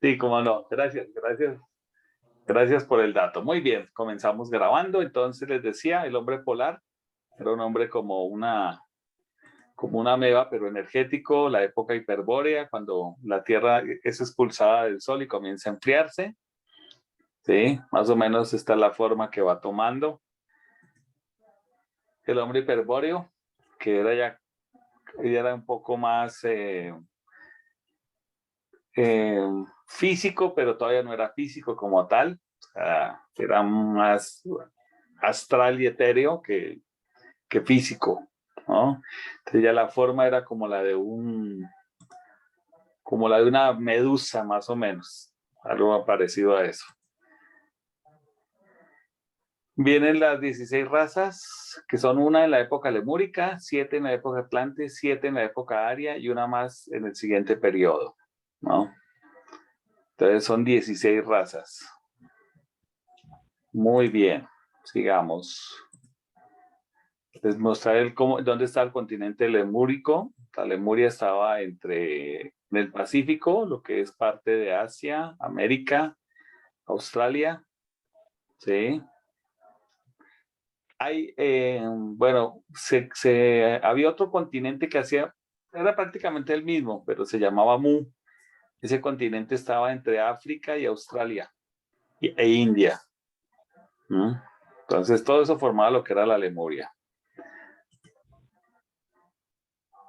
Sí, cómo no. Gracias, gracias. Gracias por el dato. Muy bien, comenzamos grabando. Entonces les decía, el hombre polar era un hombre como una ameba, pero energético, la época hiperbórea, cuando la Tierra es expulsada del Sol y comienza a enfriarse. Sí, más o menos esta es la forma que va tomando. El hombre hiperbóreo, que era un poco más eh, físico, pero todavía no era físico como tal. O sea, era más astral y etéreo que físico, ¿no? Entonces ya la forma era como la de una medusa, más o menos, algo parecido a eso. Vienen las 16 razas, que son una en la época lemúrica, 7 en la época atlante, 7 en la época aria y una más en el siguiente periodo, ¿no? Entonces son 16 razas. Muy bien, sigamos. Les mostraré dónde está el continente lemúrico. La Lemuria estaba en el Pacífico, lo que es parte de Asia, América, Australia, ¿sí? Bueno, había otro continente que era prácticamente el mismo, pero se llamaba Mu. Ese continente estaba entre África y Australia e India. ¿Mm? Entonces todo eso formaba lo que era la Lemuria.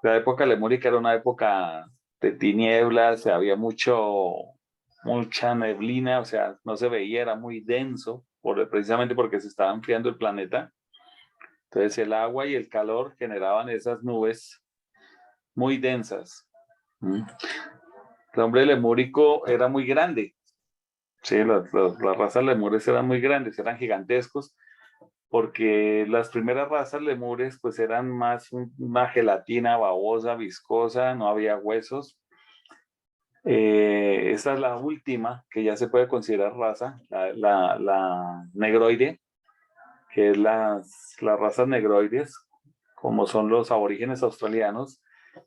La época lemúrica era una época de tinieblas, había mucha neblina, o sea, no se veía, era muy denso, precisamente porque se estaba enfriando el planeta. Entonces el agua y el calor generaban esas nubes muy densas. ¿Mm? El hombre lemúrico era muy grande. Sí, las razas lemures eran muy grandes, eran gigantescos, porque las primeras razas lemures pues eran más una gelatina babosa, viscosa, no había huesos. Esta es la última que ya se puede considerar raza, la negroide, que es las razas negroides, como son los aborígenes australianos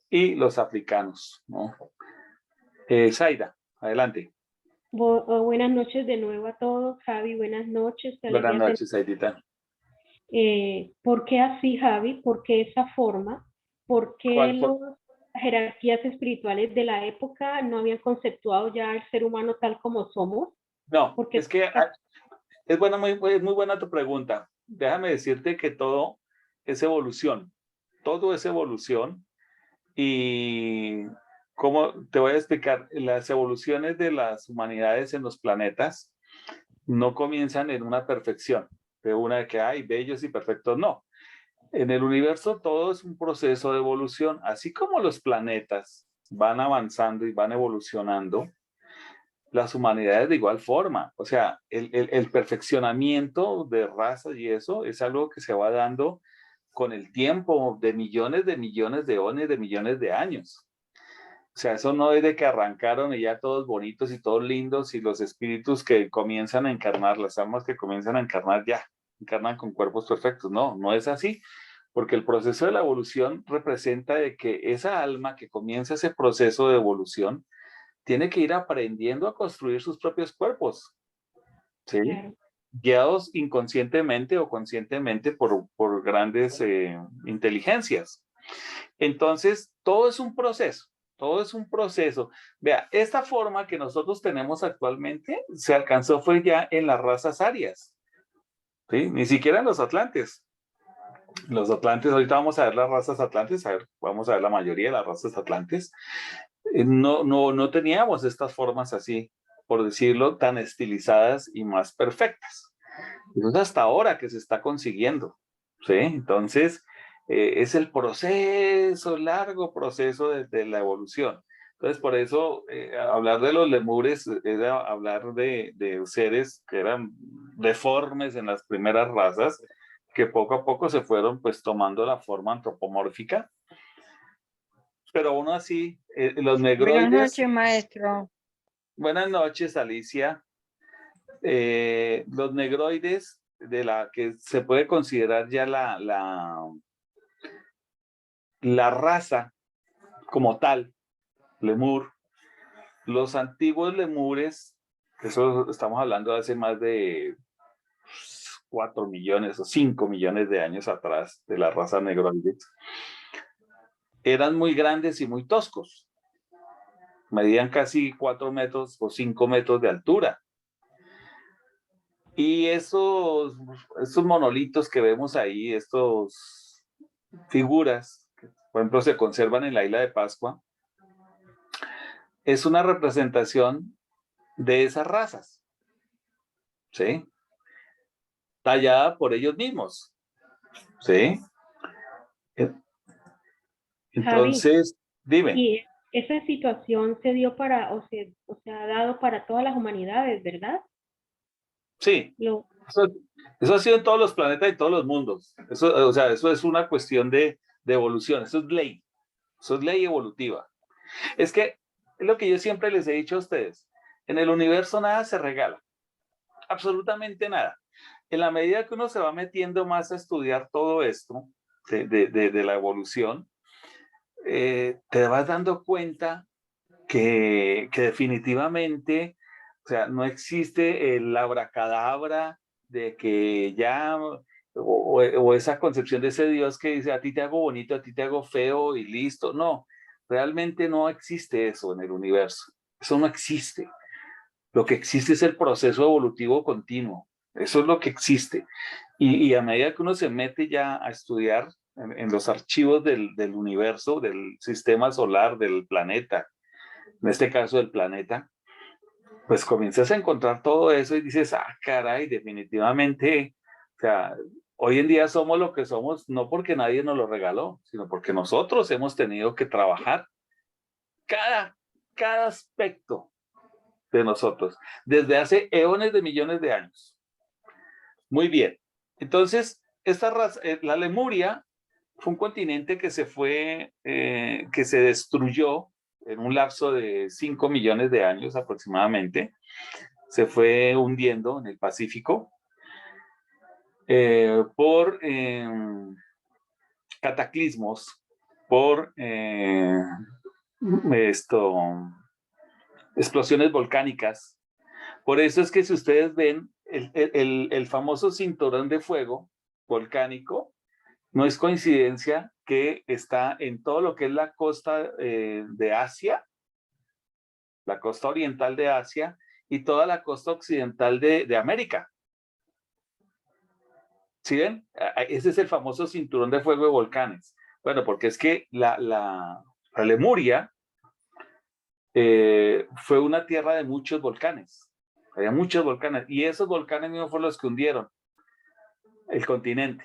y los africanos, ¿no? Zaida, adelante. Buenas noches de nuevo a todos. Javi, buenas noches. Qué Buenas alegría noches, Zaidita. ¿Por qué así, Javi? ¿Por qué esa forma? ¿Por qué ¿Cuál fue? las jerarquías espirituales de la época no habían conceptuado ya el ser humano tal como somos? No, ¿Por qué? es que es muy buena tu pregunta. Déjame decirte que todo es evolución. Todo es evolución. Y como te voy a explicar, las evoluciones de las humanidades en los planetas no comienzan en una perfección, de una de que hay bellos y perfectos, no. En el universo todo es un proceso de evolución, así como los planetas van avanzando y van evolucionando, las humanidades de igual forma. O sea, el perfeccionamiento de razas y eso es algo que se va dando con el tiempo de millones de eones, de millones de años. O sea, eso no es de que arrancaron y ya todos bonitos y todos lindos y los espíritus que comienzan a encarnar, las almas que comienzan a encarnar ya, encarnan con cuerpos perfectos. No, no es así, porque el proceso de la evolución representa de que esa alma que comienza ese proceso de evolución tiene que ir aprendiendo a construir sus propios cuerpos, ¿sí? Claro, Guiados inconscientemente o conscientemente por grandes inteligencias. Entonces, todo es un proceso, todo es un proceso. Vea, esta forma que nosotros tenemos actualmente se alcanzó fue ya en las razas arias, ¿sí? Ni siquiera en los atlantes. Los atlantes, ahorita vamos a ver las razas atlantes, vamos a ver la mayoría de las razas atlantes. No teníamos estas formas así, por decirlo, tan estilizadas y más perfectas. Eso es hasta ahora que se está consiguiendo, ¿sí? Entonces, es el proceso, largo proceso de la evolución. Entonces, por eso, hablar de los lemures era hablar de seres que eran deformes en las primeras razas, que poco a poco se fueron pues tomando la forma antropomórfica, pero aún así, los Buenas negroides, noches, maestro. buenas noches, Alicia. Los negroides, de la que se puede considerar ya la raza como tal, lemur, Los antiguos lemures, eso estamos hablando de hace más de 4 millones o 5 millones de años atrás, de la raza negroides, eran muy grandes y muy toscos. Medían casi 4 metros o 5 metros de altura. Y estos monolitos que vemos ahí, estos figuras, que por ejemplo se conservan en la isla de Pascua, es una representación de esas razas, ¿sí? Tallada por ellos mismos, ¿sí? Javi, Entonces, dime, y esa situación se dio para, o se ha dado para todas las humanidades, ¿verdad? sí, Lo, eso, eso ha sido en todos los planetas y todos los mundos. Eso, o sea, eso es una cuestión de evolución, eso es ley evolutiva. Es que es lo que yo siempre les he dicho a ustedes, en el universo nada se regala, absolutamente nada. En la medida que uno se va metiendo más a estudiar todo esto de la evolución, te vas dando cuenta que definitivamente, o sea, no existe el abracadabra de que ya, o esa concepción de ese Dios que dice, a ti te hago bonito, a ti te hago feo y listo. No, realmente no existe eso en el universo. Eso no existe. Lo que existe es el proceso evolutivo continuo. Eso es lo que existe. Y a medida que uno se mete ya a estudiar en los archivos del universo, del sistema solar, del planeta, en este caso del planeta, pues comienzas a encontrar todo eso y dices, ah, caray, definitivamente, o sea, hoy en día somos lo que somos no porque nadie nos lo regaló, sino porque nosotros hemos tenido que trabajar cada, cada aspecto de nosotros, desde hace eones de millones de años. Muy bien. Entonces, la Lemuria fue un continente que se fue, que se destruyó en un lapso de 5 millones de años aproximadamente. Se fue hundiendo en el Pacífico por cataclismos, por esto, explosiones volcánicas. Por eso es que si ustedes ven el famoso cinturón de fuego volcánico, no es coincidencia que está en todo lo que es la costa de Asia, la costa oriental de Asia y toda la costa occidental de América. ¿Sí ven? Ese es el famoso cinturón de fuego de volcanes. Bueno, porque es que la Lemuria fue una tierra de muchos volcanes. Había muchos volcanes y esos volcanes mismos fueron los que hundieron el continente.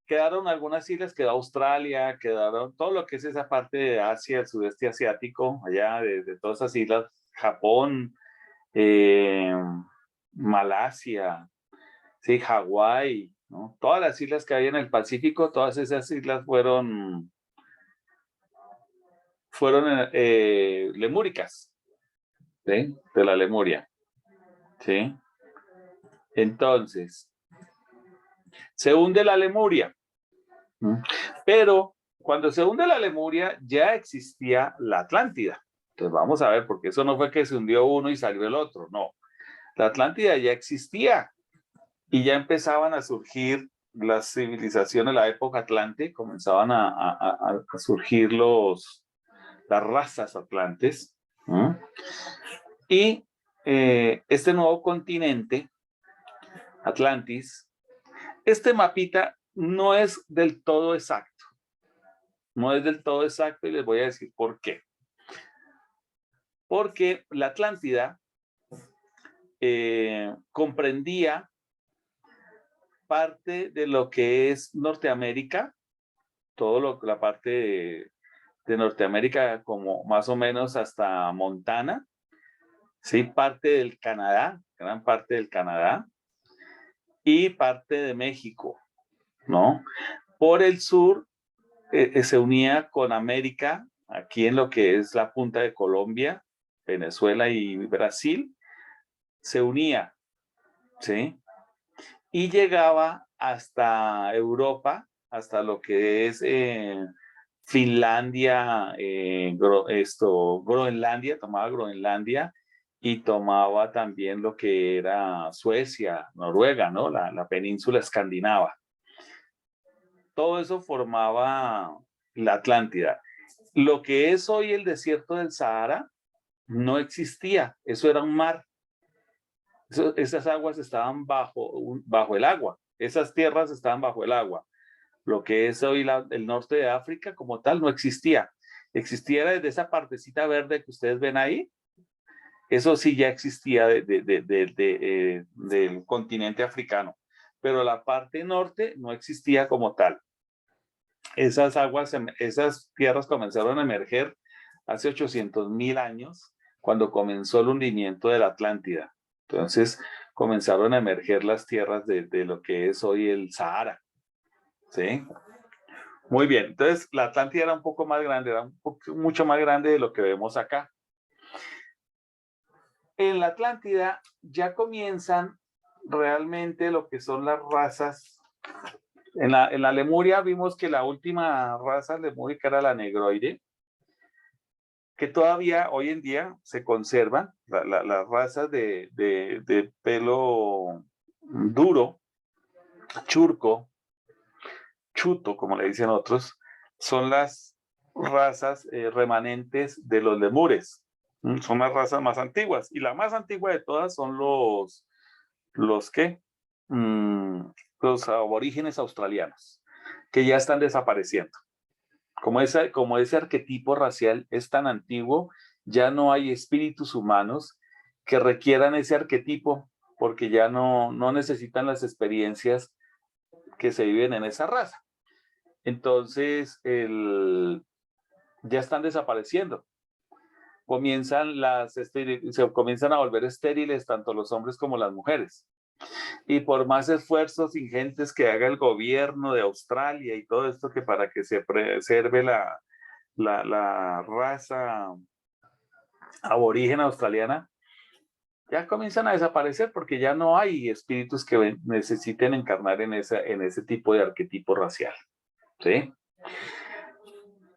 Quedaron algunas islas, quedó Australia, quedaron todo lo que es esa parte de Asia, el sudeste asiático, allá de todas esas islas, Japón, eh, Malasia, sí, Hawái, ¿no? Todas las islas que hay en el Pacífico, todas esas islas fueron lemúricas, ¿sí? De la Lemuria, ¿sí? Entonces, se hunde la Lemuria, ¿no? Pero cuando se hunde la Lemuria ya existía la Atlántida. Entonces vamos a ver, porque eso no fue que se hundió uno y salió el otro, no. La Atlántida ya existía y ya empezaban a surgir las civilizaciones, la época Atlante, comenzaban a surgir las razas atlantes. ¿No? Y este nuevo continente, Atlantis, este mapita no es del todo exacto. No es del todo exacto y les voy a decir por qué. Porque la Atlántida comprendía parte de lo que es Norteamérica, la parte de Norteamérica como más o menos hasta Montana, ¿sí? Parte del Canadá, gran parte del Canadá y parte de México, ¿no? Por el sur se unía con América, aquí en lo que es la punta de Colombia, Venezuela y Brasil, se unía, ¿sí? Y llegaba hasta Europa, hasta lo que es Finlandia, Groenlandia, tomaba Groenlandia y tomaba también lo que era Suecia, Noruega, ¿no? La península escandinava. Todo eso formaba la Atlántida. Lo que es hoy el desierto del Sahara no existía, eso era un mar. Esas aguas estaban bajo el agua, esas tierras estaban bajo el agua. Lo que es hoy el norte de África como tal no existía. Existía desde esa partecita verde que ustedes ven ahí, eso sí ya existía del continente africano, pero la parte norte no existía como tal. Esas aguas, esas tierras comenzaron a emerger hace 800.000 años, cuando comenzó el hundimiento de la Atlántida. Entonces comenzaron a emerger las tierras de lo que es hoy el Sahara. ¿Sí? Muy bien, entonces la Atlántida era un poco más grande, mucho más grande de lo que vemos acá. En la Atlántida ya comienzan realmente lo que son las razas. En la Lemuria vimos que la última raza lemúrica era la negroide, que todavía hoy en día se conservan, las razas de pelo duro, churco, chuto, como le dicen otros, son las razas remanentes de los lemures. Son las razas más antiguas. Y la más antigua de todas son los ¿qué? Los aborígenes australianos, que ya están desapareciendo. Como ese arquetipo racial es tan antiguo, ya no hay espíritus humanos que requieran ese arquetipo, porque ya no necesitan las experiencias que se viven en esa raza. Entonces, ya están desapareciendo. Se comienzan a volver estériles tanto los hombres como las mujeres. Y por más esfuerzos ingentes que haga el gobierno de Australia y todo esto, que para que se preserve la raza aborigen australiana, ya comienzan a desaparecer porque ya no hay espíritus que necesiten encarnar en ese tipo de arquetipo racial. ¿Sí?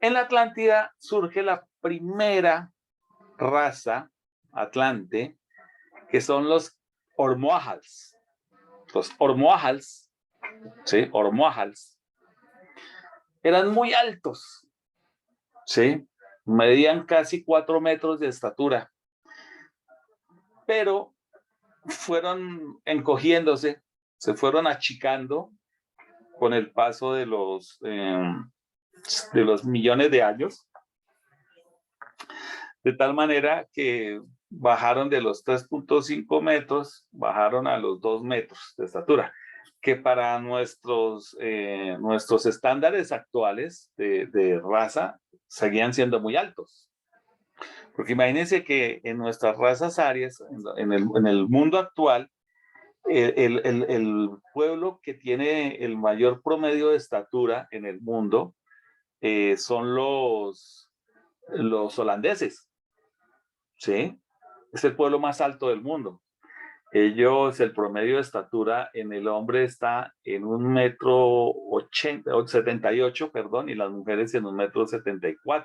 En la Atlántida surge la primera raza atlante, que son los Ormoahals. Los Ormoahals, ¿sí? Ormoahals, eran muy altos, ¿sí? Medían casi 4 metros de estatura, pero fueron encogiéndose, se fueron achicando con el paso de los millones de años, de tal manera que bajaron de los 3.5 metros, bajaron a los 2 metros de estatura, que para nuestros estándares actuales de raza seguían siendo muy altos. Porque imagínense que en nuestras razas arias, en el mundo actual, el pueblo que tiene el mayor promedio de estatura en el mundo son los holandeses, ¿sí? Es el pueblo más alto del mundo. Ellos, el promedio de estatura en el hombre está en 1,78 m, perdón, y las mujeres en 1,74 m.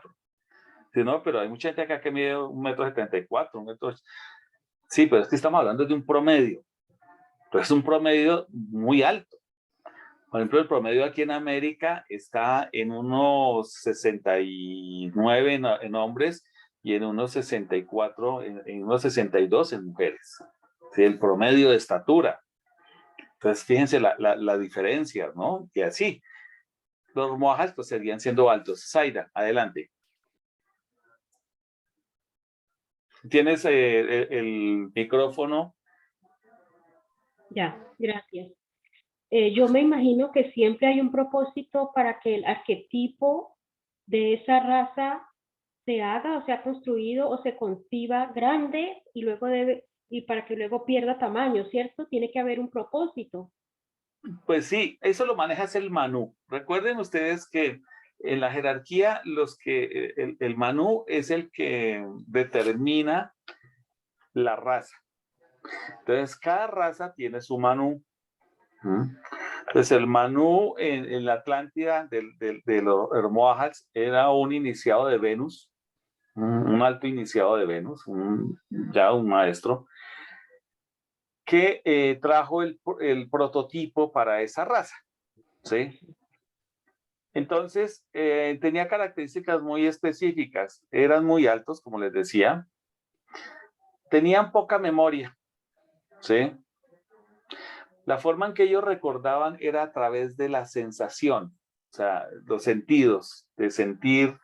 Sí, no, pero hay mucha gente acá que mide 1,74 m, Sí, pero es que estamos hablando de un promedio. Entonces es un promedio muy alto. Por ejemplo, el promedio aquí en América está en unos 69 en hombres y en unos 64, en unos 62 en mujeres. ¿Sí? El promedio de estatura. Entonces, fíjense la diferencia, ¿no? Y así, los mojas pues seguían siendo altos. Zaida, adelante. Tienes el micrófono. Ya, gracias. Yo me imagino que siempre hay un propósito para que el arquetipo de esa raza se haga o sea construido o se conciba grande y para que luego pierda tamaño, ¿cierto? Tiene que haber un propósito. Pues sí, eso lo maneja el Manú. Recuerden ustedes que en la jerarquía el Manú es el que determina la raza. Entonces, cada raza tiene su Manú. Pues el Manú en la Atlántida de los Hermóajas era un iniciado de Venus, un alto iniciado de Venus, ya un maestro, que trajo el prototipo para esa raza, ¿sí? Entonces, tenía características muy específicas, eran muy altos, como les decía, tenían poca memoria, ¿sí? La forma en que ellos recordaban era a través de la sensación, o sea, los sentidos, de sentir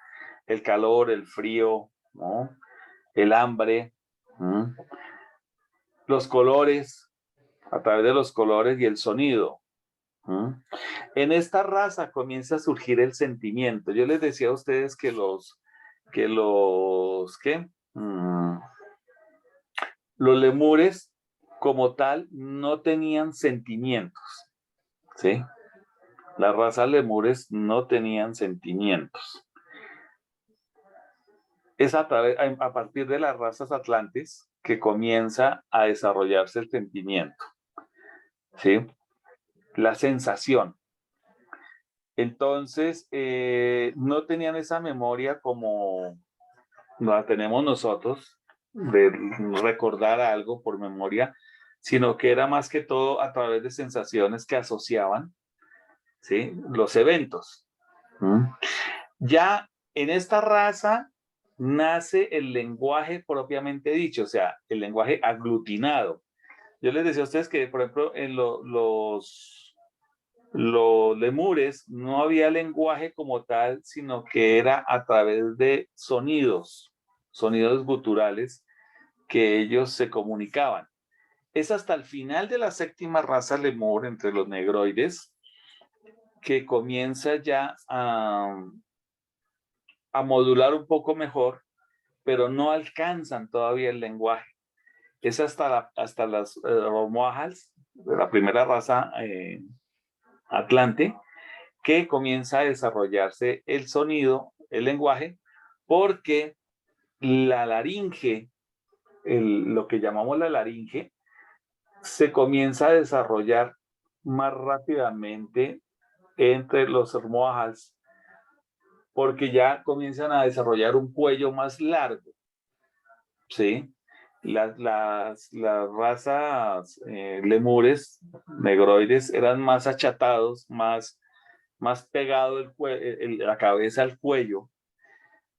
el calor, el frío, ¿no? El hambre, ¿no? Los colores, a través de los colores y el sonido. ¿No? En esta raza comienza a surgir el sentimiento. Yo les decía a ustedes que ¿qué? Los lemures como tal no tenían sentimientos, ¿sí? Las razas lemures no tenían sentimientos. Es a partir de las razas atlantes que comienza a desarrollarse el sentimiento, ¿sí? La sensación. Entonces, no tenían esa memoria como la tenemos nosotros, de recordar algo por memoria, sino que era más que todo a través de sensaciones que asociaban, ¿sí? Los eventos. ¿Mm? Ya en esta raza nace el lenguaje propiamente dicho, o sea, el lenguaje aglutinado. Yo les decía a ustedes que, por ejemplo, en los lemures no había lenguaje como tal, sino que era a través de sonidos, sonidos guturales que ellos se comunicaban. Es hasta el final de la séptima raza lemur entre los negroides que comienza ya a modular un poco mejor, pero no alcanzan todavía el lenguaje. Es hasta las Romoahals, de la primera raza atlante, que comienza a desarrollarse el sonido, el lenguaje, porque la laringe, lo que llamamos la laringe, se comienza a desarrollar más rápidamente entre los Hermóajas, porque ya comienzan a desarrollar un cuello más largo, ¿sí? Las razas lemures, negroides, eran más achatados, más pegado la cabeza al cuello,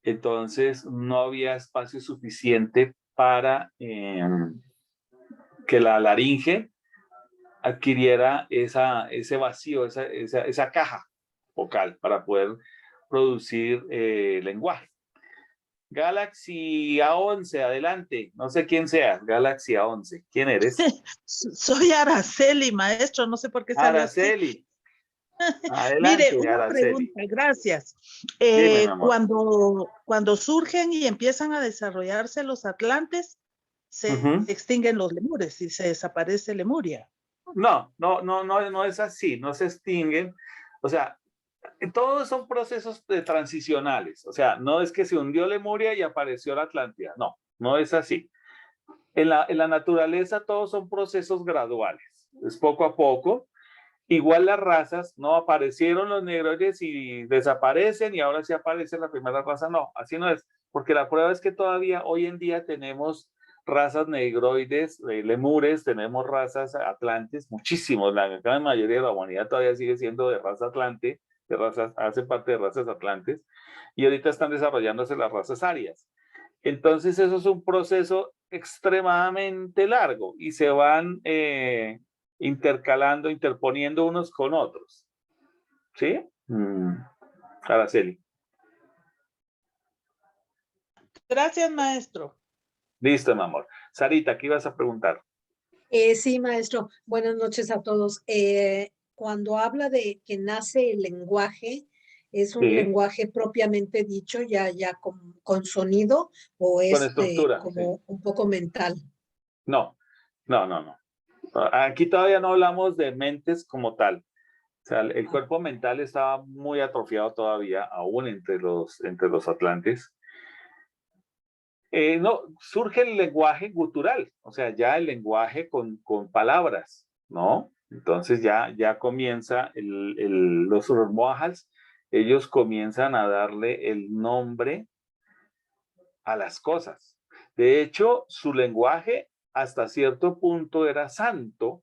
entonces no había espacio suficiente para que la laringe adquiriera ese vacío, esa caja vocal para poder producir lenguaje. Galaxy A11, adelante. No sé quién sea, Galaxy A11. ¿Quién eres? Soy Araceli, maestro, no sé por qué sale así. Araceli. Adelante, Mire, una Araceli. pregunta, gracias. Dime, mi amor. Cuando surgen y empiezan a desarrollarse los atlantes, se extinguen los lemures y se desaparece Lemuria. No es así, no se extinguen. O sea, todos son procesos transicionales. O sea, no es que se hundió Lemuria y apareció la Atlántida. No es así. En la naturaleza todos son procesos graduales. Es poco a poco. Igual las razas, no aparecieron los negroides y desaparecen y ahora sí aparece la primera raza. No, así no es. Porque la prueba es que todavía hoy en día tenemos razas negroides, lemures, tenemos razas atlantes, muchísimos. La gran mayoría de la humanidad todavía sigue siendo de raza atlante, hace parte de razas atlantes. Y ahorita están desarrollándose las razas arias. Entonces eso es un proceso extremadamente largo y se van intercalando, interponiendo unos con otros. ¿Sí? Araceli. Gracias, maestro. Listo, mi amor. Sarita, ¿qué ibas a preguntar? Sí, maestro. Buenas noches a todos. Cuando habla de que nace el lenguaje, ¿es un lenguaje propiamente dicho, ya con sonido, o con es estructura, como un poco mental? No. Aquí todavía no hablamos de mentes como tal. O sea, el cuerpo mental estaba muy atrofiado todavía, aún entre los atlantes. No, surge el lenguaje gutural, o sea, ya el lenguaje con palabras, ¿no? Entonces ya comienza los Urmójals, ellos comienzan a darle el nombre a las cosas. De hecho, su lenguaje hasta cierto punto era santo,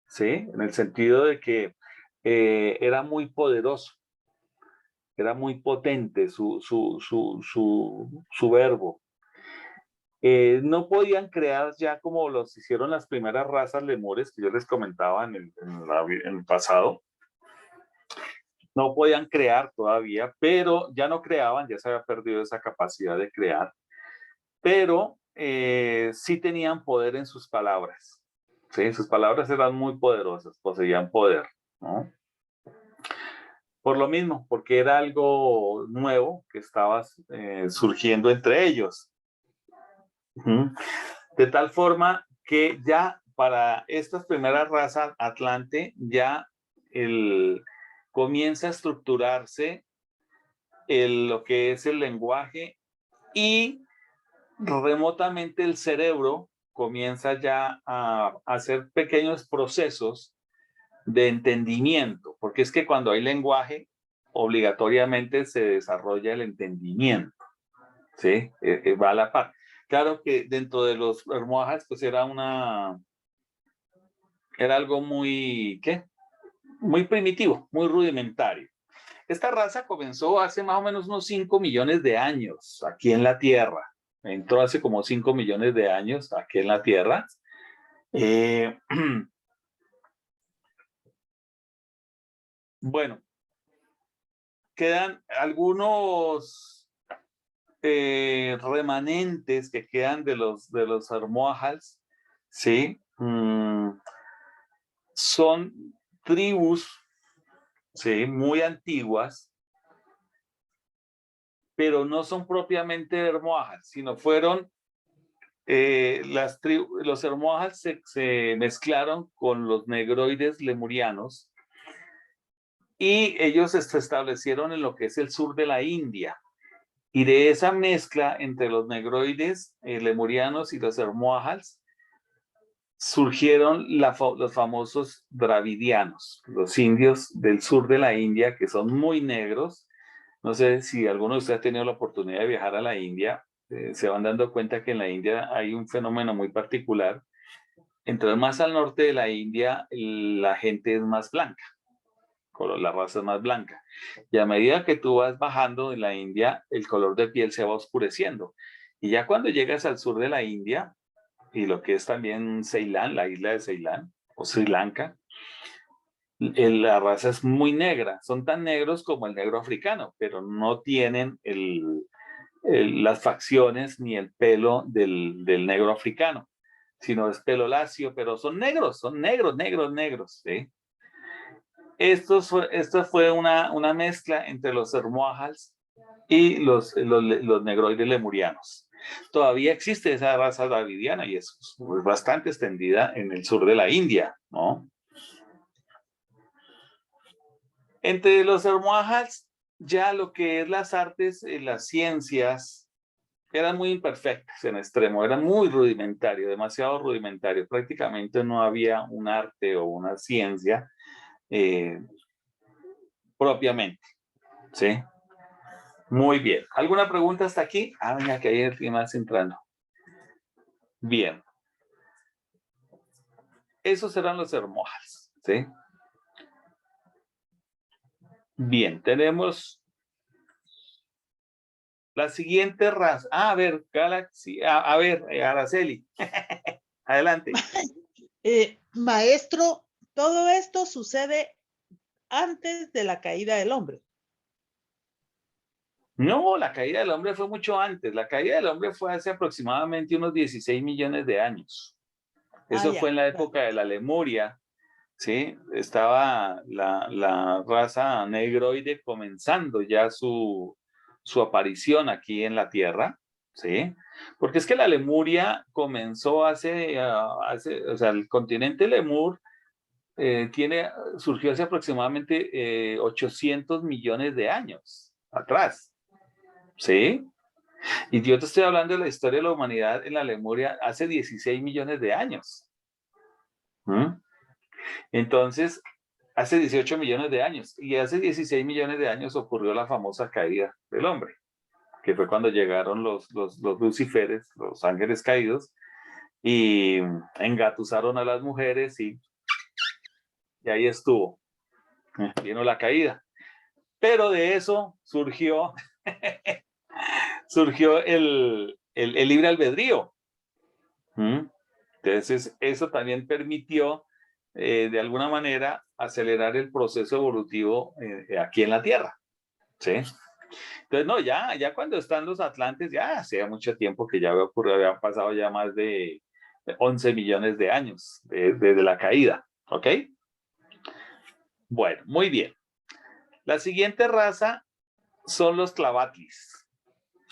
¿sí? En el sentido de que era muy poderoso, era muy potente su verbo. No podían crear ya como los hicieron las primeras razas lemures que yo les comentaba en el pasado. No podían crear todavía, pero ya no creaban, ya se había perdido esa capacidad de crear, pero sí tenían poder en sus palabras. ¿Sí? Sus palabras eran muy poderosas, poseían poder, ¿no? Por lo mismo, porque era algo nuevo que estaba surgiendo entre ellos. De tal forma que ya para estas primeras razas Atlante ya comienza a estructurarse lo que es el lenguaje y remotamente el cerebro comienza ya a hacer pequeños procesos de entendimiento, porque es que cuando hay lenguaje, obligatoriamente se desarrolla el entendimiento, ¿sí? Va a la par. Claro que dentro de los Hermojas, pues era algo muy, ¿qué? Muy primitivo, muy rudimentario. Esta raza comenzó hace más o menos unos 5 millones de años aquí en la Tierra. Entró hace como 5 millones de años aquí en la Tierra. Bueno, quedan algunos remanentes que quedan de los Almohades, ¿sí? Son tribus, ¿sí? Muy antiguas, pero no son propiamente Almohades, sino fueron los Almohades se mezclaron con los negroides lemurianos y ellos se establecieron en lo que es el sur de la India. Y de esa mezcla entre los negroides lemurianos y los Almohades surgieron los famosos dravidianos, los indios del sur de la India, que son muy negros. No sé si alguno de ustedes ha tenido la oportunidad de viajar a la India, se van dando cuenta que en la India hay un fenómeno muy particular. Entre más al norte de la India, la gente es más blanca, la raza es más blanca. Y a medida que tú vas bajando en la India, el color de piel se va oscureciendo. Y ya cuando llegas al sur de la India, y lo que es también Ceilán, la isla de Ceilán, o Sri Lanka, la raza es muy negra. Son tan negros como el negro africano, pero no tienen las facciones ni el pelo del negro africano, sino es pelo lacio, pero son negros, negros, ¿sí? Esto fue una mezcla entre los Hermoajals y los negroides lemurianos. Todavía existe esa raza dravidiana y es bastante extendida en el sur de la India, ¿no? Entre los Hermoajals, ya lo que es las artes, las ciencias, eran muy imperfectas en extremo, eran muy rudimentarios, demasiado rudimentarios. Prácticamente no había un arte o una ciencia propiamente, ¿sí? Muy bien. ¿Alguna pregunta hasta aquí? Ah, venga, que hay alguien más entrando. Bien. Esos eran los Hermojas, ¿sí? Bien, tenemos la siguiente raza. Ah, a ver, Galaxy. A ver, Araceli. Adelante. Maestro, todo esto sucede antes de la caída del hombre. No, la caída del hombre fue mucho antes. La caída del hombre fue hace aproximadamente unos 16 millones de años. Eso fue en la época de la Lemuria, ¿sí? Estaba la raza negroide comenzando ya su aparición aquí en la Tierra, ¿sí? Porque es que la Lemuria comenzó o sea, el continente Lemur surgió hace aproximadamente 800 millones de años atrás, ¿sí? Y yo te estoy hablando de la historia de la humanidad en la Lemuria hace 16 millones de años. ¿Mm? Entonces, hace 18 millones de años, y hace 16 millones de años ocurrió la famosa caída del hombre, que fue cuando llegaron los luciferes, los ángeles caídos, y engatusaron a las mujeres y ahí estuvo, vino la caída. Pero de eso surgió, surgió el libre albedrío. Entonces, eso también permitió, de alguna manera, acelerar el proceso evolutivo aquí en la Tierra. ¿Sí? Entonces, no, ya cuando están los atlantes, ya hacía mucho tiempo que ya había ocurrido, había pasado ya más de 11 millones de años desde la caída. ¿Ok? Bueno, muy bien. La siguiente raza son los Tlavatlis.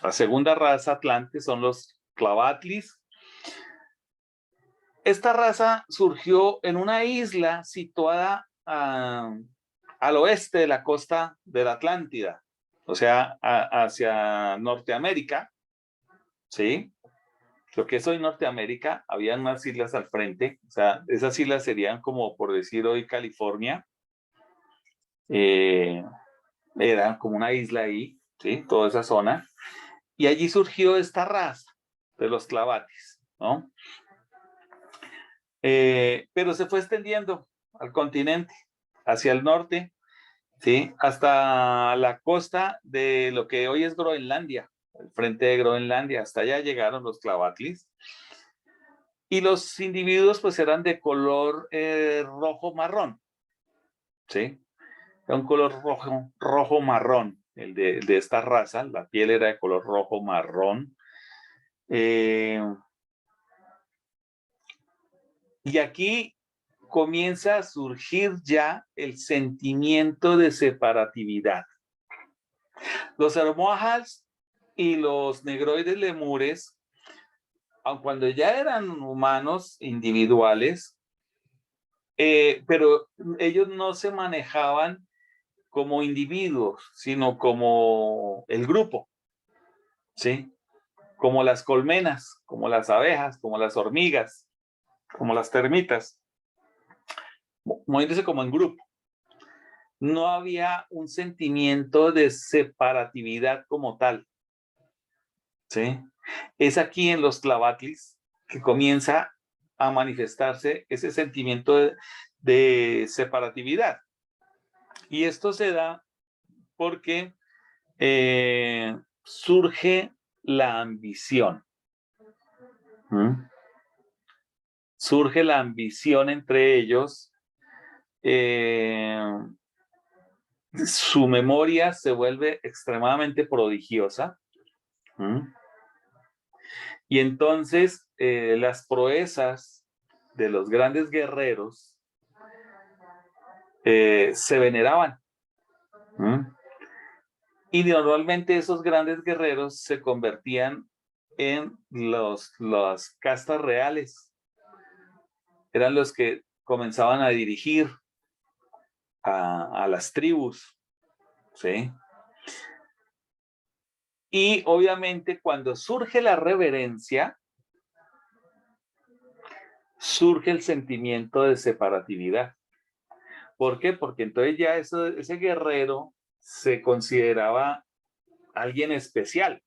La segunda raza atlante son los Tlavatlis. Esta raza surgió en una isla situada al oeste de la costa de la Atlántida, o sea, hacia Norteamérica, ¿sí? Lo que es hoy Norteamérica, había unas islas al frente, o sea, esas islas serían como, por decir hoy, California, era como una isla ahí, ¿sí? Toda esa zona, y allí surgió esta raza de los Tlavatlis, ¿no? Pero se fue extendiendo al continente, hacia el norte, ¿sí? Hasta la costa de lo que hoy es Groenlandia, el frente de Groenlandia, hasta allá llegaron los Tlavatlis. Y los individuos pues eran de color rojo-marrón, ¿sí? Era un color rojo-marrón, el de esta raza, la piel era de color rojo-marrón. Y aquí comienza a surgir ya el sentimiento de separatividad. Los Ermoahals y los negroides lemures, aun cuando ya eran humanos individuales, pero ellos no se manejaban como individuos, sino como el grupo, ¿sí? Como las colmenas, como las abejas, como las hormigas, como las termitas, moviéndose como en grupo. No había un sentimiento de separatividad como tal, ¿sí? Es aquí en los Tlavatlis que comienza a manifestarse ese sentimiento de separatividad. Y esto se da porque surge la ambición. Surge la ambición entre ellos. Su memoria se vuelve extremadamente prodigiosa. Y entonces las proezas de los grandes guerreros se veneraban. Y normalmente esos grandes guerreros se convertían en las castas reales. Eran los que comenzaban a dirigir a las tribus, ¿sí? Y obviamente cuando surge la reverencia, surge el sentimiento de separatividad. ¿Por qué? Porque entonces ya ese guerrero se consideraba alguien especial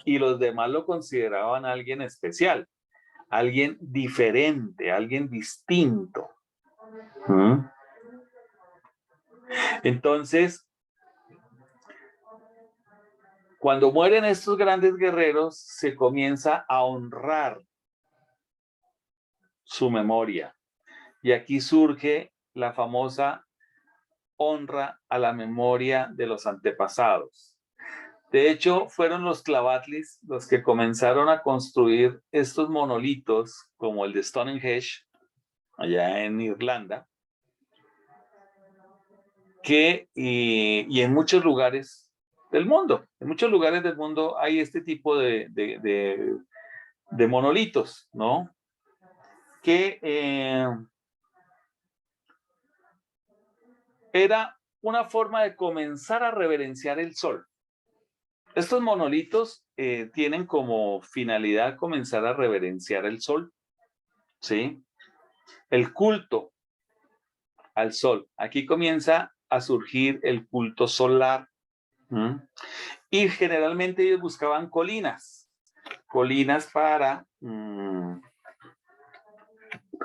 y los demás lo consideraban alguien especial, alguien diferente, alguien distinto. Entonces, cuando mueren estos grandes guerreros, se comienza a honrar su memoria. Y aquí surge la famosa honra a la memoria de los antepasados. De hecho, fueron los Tlavatlis los que comenzaron a construir estos monolitos, como el de Stonehenge, allá en Irlanda, y en muchos lugares del mundo. En muchos lugares del mundo hay este tipo de monolitos, ¿no? Que era una forma de comenzar a reverenciar el sol. Estos monolitos tienen como finalidad comenzar a reverenciar el sol, ¿sí? El culto al sol. Aquí comienza a surgir el culto solar. Y generalmente ellos buscaban colinas para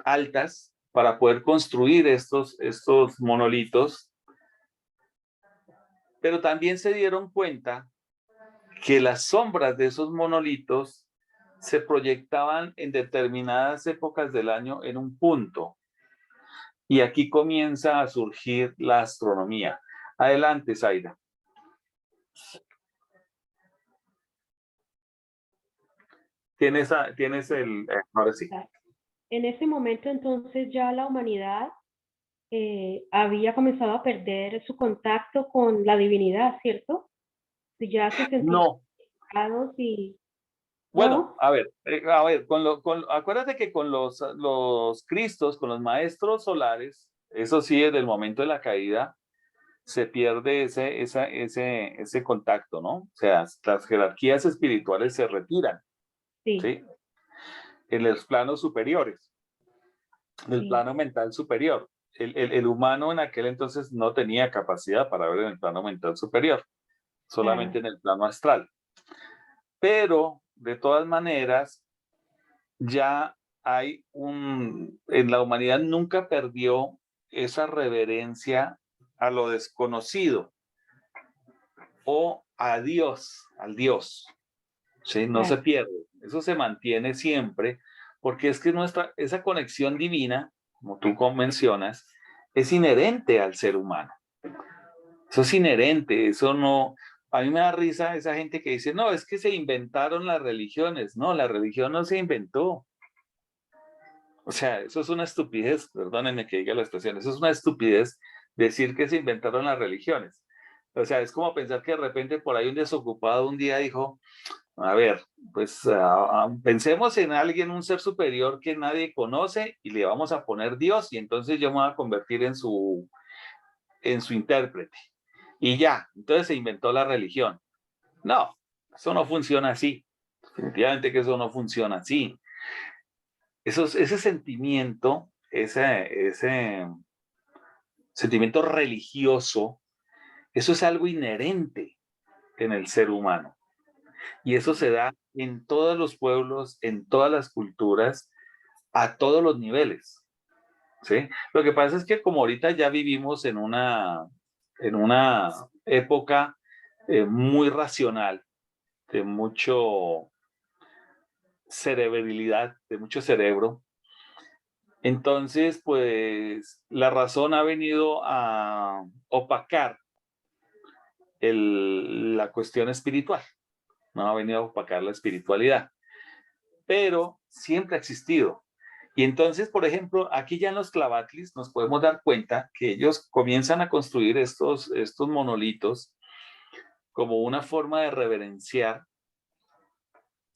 altas, para poder construir estos monolitos, pero también se dieron cuenta que las sombras de esos monolitos se proyectaban en determinadas épocas del año en un punto. Y aquí comienza a surgir la astronomía. Adelante, Zaira. Tienes ahora sí. En ese momento entonces ya la humanidad había comenzado a perder su contacto con la divinidad, ¿cierto? Ya se sentían No. y... Bueno, ¿no? a ver, acuérdate que con los cristos, con los maestros solares, eso sí, desde el momento de la caída, se pierde ese contacto, ¿no? O sea, las jerarquías espirituales se retiran, Sí. ¿sí? En los planos superiores, en el plano mental superior. El humano en aquel entonces no tenía capacidad para ver en el plano mental superior, solamente en el plano astral. Pero, de todas maneras, ya hay en la humanidad nunca perdió esa reverencia a lo desconocido o a Dios, al Dios. ¿Sí? No se pierde, eso se mantiene siempre, porque es que esa conexión divina, como tú mencionas, es inherente al ser humano. Eso es inherente, eso no... A mí me da risa esa gente que dice, no, es que se inventaron las religiones. No, la religión no se inventó. O sea, eso es una estupidez, perdónenme que diga la expresión, eso es una estupidez decir que se inventaron las religiones. O sea, es como pensar que de repente por ahí un desocupado un día dijo, a ver, pues pensemos en alguien, un ser superior que nadie conoce y le vamos a poner Dios y entonces yo me voy a convertir en su intérprete. Y ya, entonces se inventó la religión. No, eso no funciona así. Definitivamente que eso no funciona así. Ese sentimiento, ese sentimiento religioso, eso es algo inherente en el ser humano. Y eso se da en todos los pueblos, en todas las culturas, a todos los niveles. ¿Sí? Lo que pasa es que como ahorita ya vivimos en una época muy racional, de mucho cerebrilidad, de mucho cerebro, entonces pues la razón ha venido a opacar la cuestión espiritual, no ha venido a opacar la espiritualidad, pero siempre ha existido. Y entonces, por ejemplo, aquí ya en los Tlavatlis nos podemos dar cuenta que ellos comienzan a construir estos monolitos como una forma de reverenciar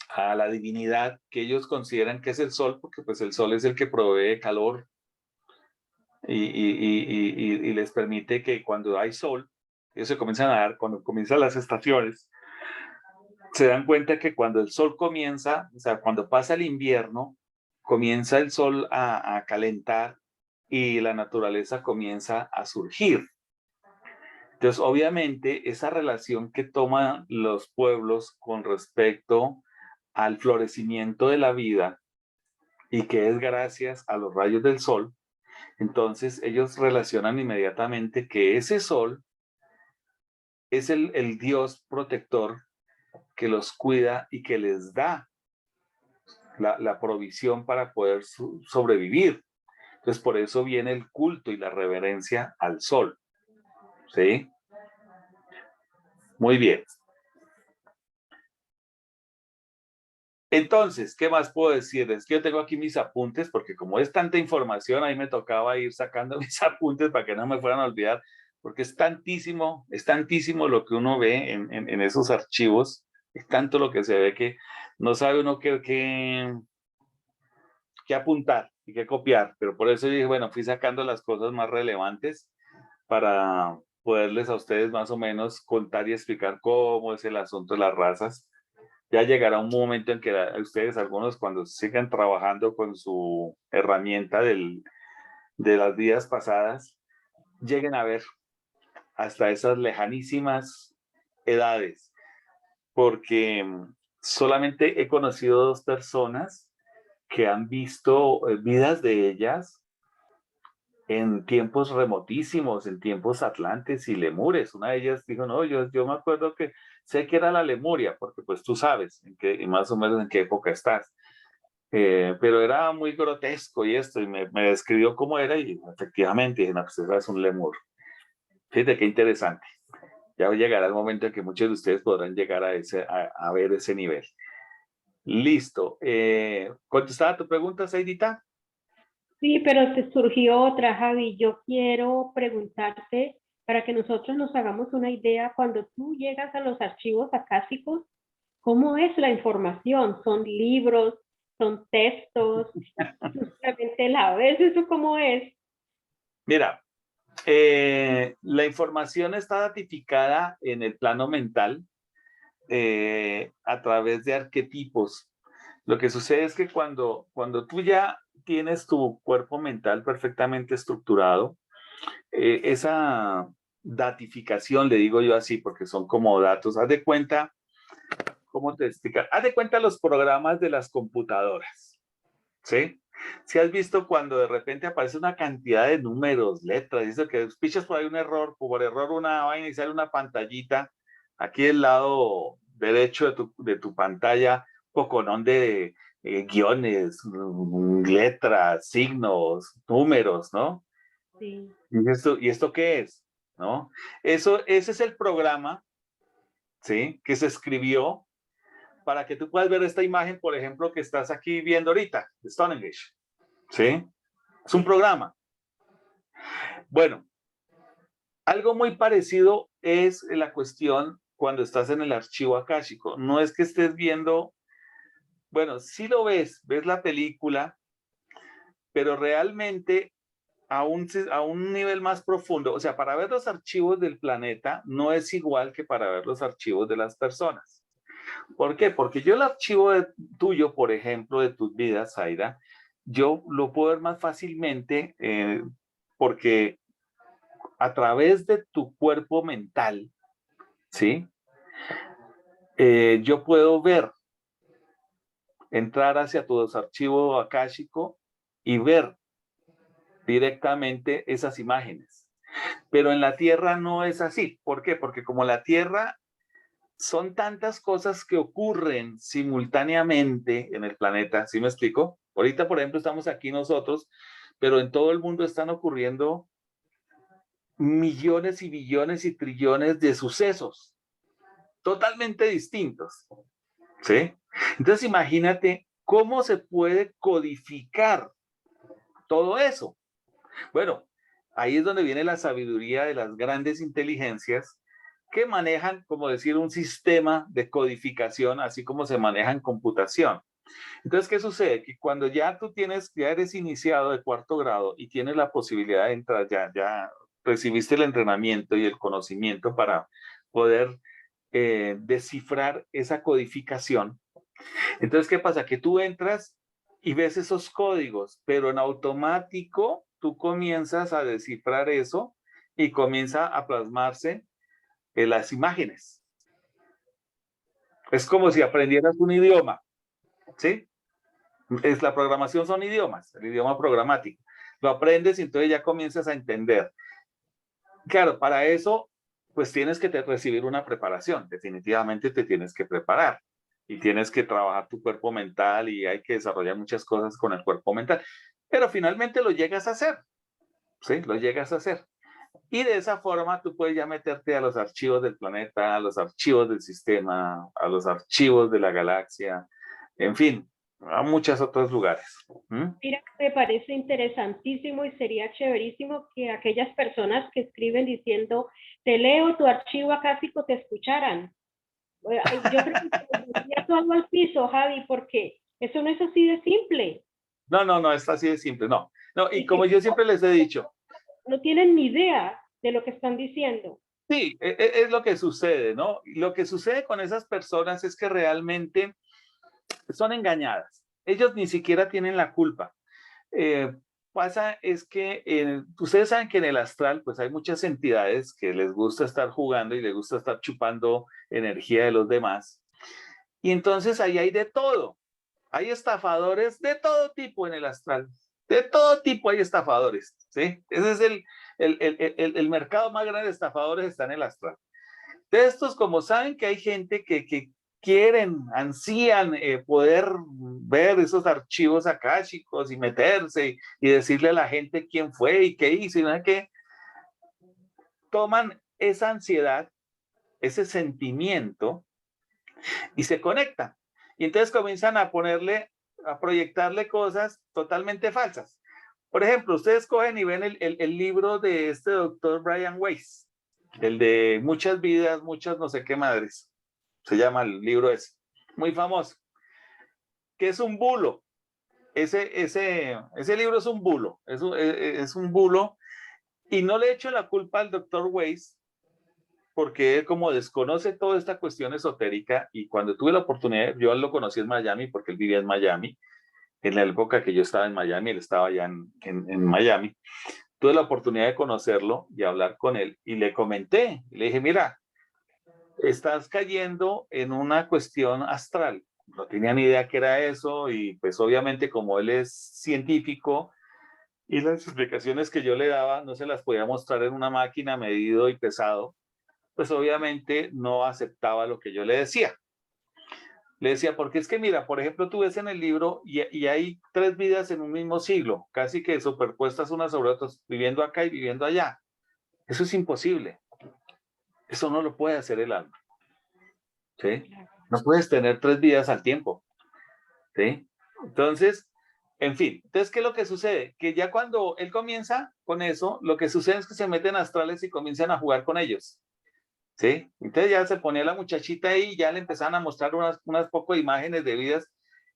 a la divinidad que ellos consideran que es el sol, porque pues el sol es el que provee calor y les permite que cuando hay sol, ellos se comienzan a dar, cuando comienzan las estaciones, se dan cuenta que cuando el sol comienza, o sea, cuando pasa el invierno, comienza el sol a calentar y la naturaleza comienza a surgir. Entonces, obviamente, esa relación que toman los pueblos con respecto al florecimiento de la vida y que es gracias a los rayos del sol, entonces ellos relacionan inmediatamente que ese sol es el Dios protector que los cuida y que les da la provisión para poder sobrevivir. Entonces, por eso viene el culto y la reverencia al sol. ¿Sí? Muy bien. Entonces, ¿qué más puedo decir? Es que yo tengo aquí mis apuntes, porque como es tanta información, ahí me tocaba ir sacando mis apuntes para que no me fueran a olvidar, porque es tantísimo lo que uno ve en esos archivos, es tanto lo que se ve que no sabe uno qué apuntar y qué copiar, pero por eso dije, bueno, fui sacando las cosas más relevantes para poderles a ustedes más o menos contar y explicar cómo es el asunto de las razas. Ya llegará un momento en que ustedes, algunos, cuando sigan trabajando con su herramienta de las vidas pasadas, lleguen a ver hasta esas lejanísimas edades, porque solamente he conocido 2 personas que han visto vidas de ellas en tiempos remotísimos, en tiempos atlantes y lemures. Una de ellas dijo, no, yo me acuerdo que sé que era la Lemuria, porque pues tú sabes más o menos en qué época estás. Pero era muy grotesco y esto, y me describió cómo era, y efectivamente dije, no, pues eso es un lemur. Fíjate qué interesante. Ya llegará el momento en que muchos de ustedes podrán llegar a ver ese nivel. Listo. ¿Contestada tu pregunta, Seidita? Sí, pero te surgió otra, Javi. Yo quiero preguntarte para que nosotros nos hagamos una idea, cuando tú llegas a los archivos acásicos, ¿cómo es la información? ¿Son libros? ¿Son textos? ¿Simplemente la ves? ¿Eso cómo es? Mira, la información está datificada en el plano mental a través de arquetipos. Lo que sucede es que cuando tú ya tienes tu cuerpo mental perfectamente estructurado, esa datificación, le digo yo así, porque son como datos, haz de cuenta, ¿cómo te explicar? Haz de cuenta los programas de las computadoras, ¿sí? Si has visto cuando de repente aparece una cantidad de números, letras, y eso que pichas por ahí un error, por error una vaina y sale una pantallita, aquí del lado derecho de tu pantalla, poconón de guiones, letras, signos, números, ¿no? Sí. ¿Y esto qué es? ¿No? Ese es el programa, ¿sí? Que se escribió para que tú puedas ver esta imagen, por ejemplo, que estás aquí viendo ahorita, de Stonehenge, ¿sí? Es un programa. Bueno, algo muy parecido es la cuestión cuando estás en el archivo akáshico. No es que estés viendo, bueno, sí lo ves la película, pero realmente a un nivel más profundo, o sea, para ver los archivos del planeta no es igual que para ver los archivos de las personas. ¿Por qué? Porque yo el archivo tuyo, por ejemplo, de tus vidas, Zaira, yo lo puedo ver más fácilmente porque a través de tu cuerpo mental, ¿sí? Yo puedo ver, entrar hacia tu archivo akáshico y ver directamente esas imágenes. Pero en la Tierra no es así. ¿Por qué? Porque como la Tierra son tantas cosas que ocurren simultáneamente en el planeta, ¿sí me explico? Ahorita, por ejemplo, estamos aquí nosotros, pero en todo el mundo están ocurriendo millones y billones y trillones de sucesos totalmente distintos, ¿sí? Entonces imagínate cómo se puede codificar todo eso. Bueno, ahí es donde viene la sabiduría de las grandes inteligencias que manejan, como decir, un sistema de codificación, así como se maneja en computación. Entonces, ¿qué sucede? Que cuando ya ya eres iniciado de 4º grado y tienes la posibilidad de entrar, ya recibiste el entrenamiento y el conocimiento para poder descifrar esa codificación. Entonces, ¿qué pasa? Que tú entras y ves esos códigos, pero en automático tú comienzas a descifrar eso y comienza a plasmarse en las imágenes. Es como si aprendieras un idioma, ¿sí? La programación son idiomas, el idioma programático. Lo aprendes y entonces ya comienzas a entender. Claro, para eso, pues tienes que recibir una preparación. Definitivamente te tienes que preparar y tienes que trabajar tu cuerpo mental y hay que desarrollar muchas cosas con el cuerpo mental. Pero finalmente lo llegas a hacer, ¿sí? Lo llegas a hacer. Y de esa forma tú puedes ya meterte a los archivos del planeta, a los archivos del sistema, a los archivos de la galaxia, en fin, a muchos otros lugares. Mira, me parece interesantísimo y sería chéverísimo que aquellas personas que escriben diciendo, te leo tu archivo acásico, te escucharan. Yo creo que te todo al piso, Javi, porque eso no es así de simple. No, es así de simple, no. Y como yo siempre les he dicho. No tienen ni idea de lo que están diciendo. Sí, es lo que sucede, ¿no? Lo que sucede con esas personas es que realmente son engañadas. Ellos ni siquiera tienen la culpa. pasa es que ustedes saben que en el astral pues hay muchas entidades que les gusta estar jugando y les gusta estar chupando energía de los demás. Y entonces ahí hay de todo. Hay estafadores de todo tipo en el astral. De todo tipo hay estafadores, ¿sí? Ese es el mercado más grande de estafadores, está en el astral. De estos, como saben que hay gente que quieren, ansían poder ver esos archivos akáshicos y meterse y decirle a la gente quién fue y qué hizo, y no sé qué, toman esa ansiedad, ese sentimiento y se conectan. Y entonces comienzan a proyectarle cosas totalmente falsas. Por ejemplo, ustedes cogen y ven el libro de este doctor Brian Weiss, el de muchas vidas, muchas no sé qué madres. Se llama el libro ese, muy famoso, que es un bulo. Ese libro es un bulo, es un bulo, y no le echo la culpa al doctor Weiss, porque él como desconoce toda esta cuestión esotérica, y cuando tuve la oportunidad, yo lo conocí en Miami, porque él vivía en Miami, en la época que yo estaba en Miami, él estaba allá en Miami, tuve la oportunidad de conocerlo y hablar con él, y le comenté, le dije, mira, estás cayendo en una cuestión astral. No tenía ni idea qué era eso y pues obviamente como él es científico y las explicaciones que yo le daba no se las podía mostrar en una máquina medido y pesado, pues obviamente no aceptaba lo que yo le decía. Le decía, porque es que mira, por ejemplo, tú ves en el libro y hay 3 vidas en un mismo siglo, casi que superpuestas unas sobre otras, viviendo acá y viviendo allá. Eso es imposible. Eso no lo puede hacer el alma. ¿Sí? No puedes tener 3 vidas al tiempo. ¿Sí? Entonces, en fin, entonces, ¿qué es lo que sucede? Que ya cuando él comienza con eso, lo que sucede es que se meten astrales y comienzan a jugar con ellos. ¿Sí? Entonces ya se ponía la muchachita ahí y ya le empezaban a mostrar unas poco de imágenes de vidas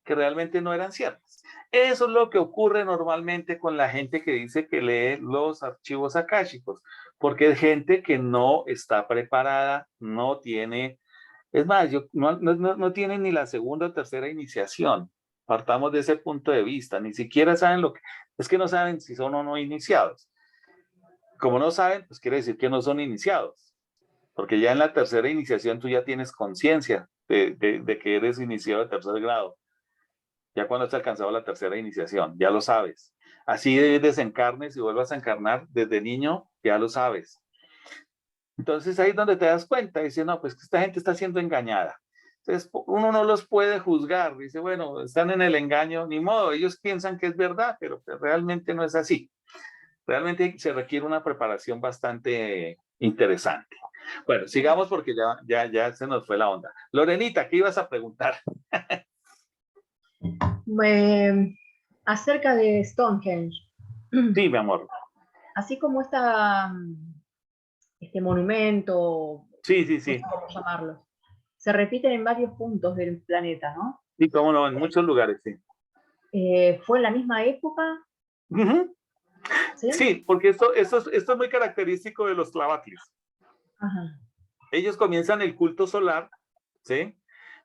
que realmente no eran ciertas. Eso es lo que ocurre normalmente con la gente que dice que lee los archivos akáshicos, porque es gente que no está preparada, no tiene, es más, no tienen ni la segunda o tercera iniciación. Partamos de ese punto de vista, ni siquiera saben lo que, es que no saben si son o no iniciados. Como no saben, pues quiere decir que no son iniciados, porque ya en la tercera iniciación tú ya tienes conciencia de que eres iniciado de tercer grado, ya cuando has alcanzado la tercera iniciación, ya lo sabes. Así desencarnes y vuelvas a encarnar desde niño, ya lo sabes. Entonces ahí es donde te das cuenta, dice, no, pues que esta gente está siendo engañada. Entonces uno no los puede juzgar, dice, bueno, están en el engaño, ni modo, ellos piensan que es verdad, pero pues realmente no es así. Realmente se requiere una preparación bastante interesante. Bueno, sigamos porque ya se nos fue la onda. Lorenita, ¿qué ibas a preguntar? Acerca de Stonehenge. Sí, mi amor. Así como este monumento, Sí, sí, no sí. sé cómo llamarlo, se repiten en varios puntos del planeta, ¿no? Sí, cómo no, en muchos lugares, sí. ¿Fue en la misma época? Uh-huh. ¿Sí? Sí, porque esto es muy característico de los tlavatlis. Ajá. Ellos comienzan el culto solar, ¿sí?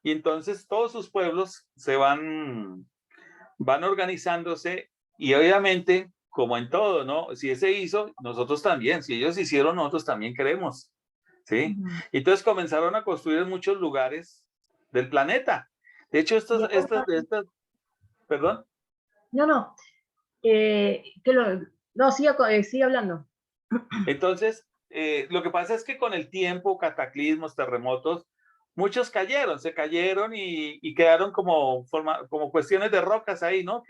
Y entonces todos sus pueblos se van organizándose y obviamente, como en todo, ¿no? Si ese hizo, nosotros también. Si ellos hicieron, nosotros también queremos, ¿sí? Uh-huh. Entonces comenzaron a construir en muchos lugares del planeta. De hecho, perdón. No. No, sigue hablando. Entonces, lo que pasa es que con el tiempo, cataclismos, terremotos, muchos se cayeron y quedaron como cuestiones de rocas ahí, ¿no?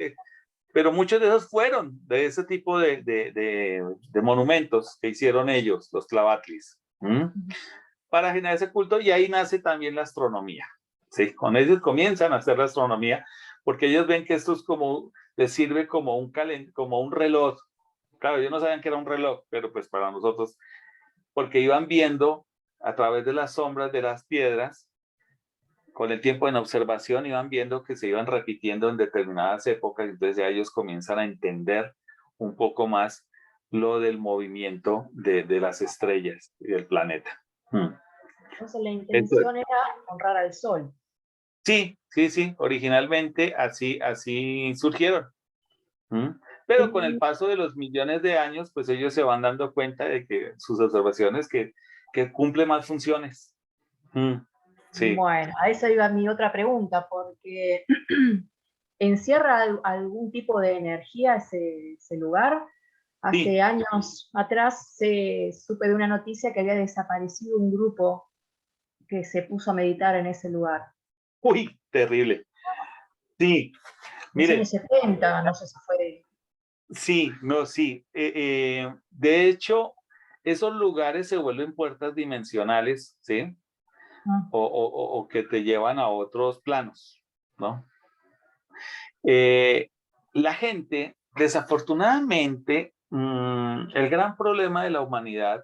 Pero muchos de esos fueron de ese tipo de monumentos que hicieron ellos, los tlavatlis, para generar ese culto, y ahí nace también la astronomía. ¿Sí? Con ellos comienzan a hacer la astronomía, porque ellos ven que esto es les sirve como un reloj. Claro, ellos no sabían que era un reloj, pero pues para nosotros, porque iban viendo a través de las sombras de las piedras, con el tiempo en observación iban viendo que se iban repitiendo en determinadas épocas, entonces ya ellos comienzan a entender un poco más lo del movimiento de las estrellas y del planeta. Entonces la intención era honrar al sol. Sí, originalmente así surgieron. Pero con el paso de los millones de años, pues ellos se van dando cuenta de que sus observaciones que cumple más funciones. Sí. Bueno, a esa iba mi otra pregunta, porque ¿encierra algún tipo de energía ese lugar? Hace Sí. años atrás supe de una noticia que había desaparecido un grupo que se puso a meditar en ese lugar. Uy, terrible. Sí, En los mire. años 70, no sé si fue. Sí, no, sí. De hecho, esos lugares se vuelven puertas dimensionales, ¿sí? O que te llevan a otros planos, ¿no? La gente, desafortunadamente, el gran problema de la humanidad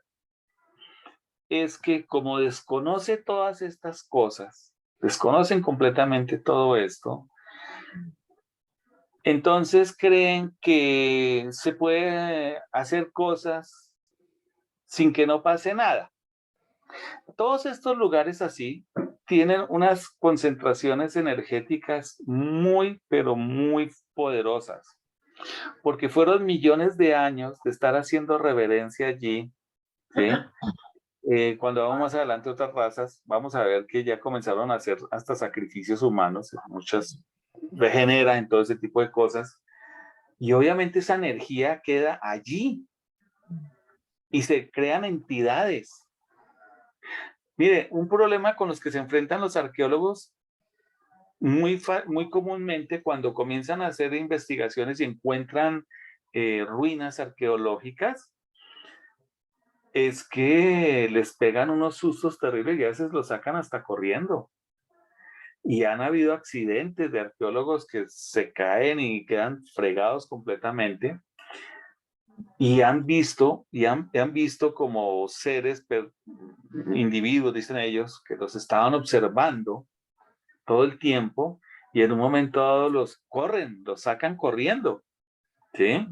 es que como desconoce todas estas cosas, desconocen completamente todo esto, entonces creen que se puede hacer cosas sin que no pase nada. Todos estos lugares así tienen unas concentraciones energéticas muy, pero muy poderosas, porque fueron millones de años de estar haciendo reverencia allí, ¿sí? Cuando vamos más adelante a otras razas, vamos a ver que ya comenzaron a hacer hasta sacrificios humanos, muchas regenera en todo ese tipo de cosas, y obviamente esa energía queda allí y se crean entidades. Mire, un problema con los que se enfrentan los arqueólogos muy comúnmente cuando comienzan a hacer investigaciones y encuentran ruinas arqueológicas, es que les pegan unos sustos terribles y a veces los sacan hasta corriendo. Y han habido accidentes de arqueólogos que se caen y quedan fregados completamente. Y han visto como seres, individuos, dicen ellos, que los estaban observando todo el tiempo y en un momento dado los sacan corriendo, ¿sí?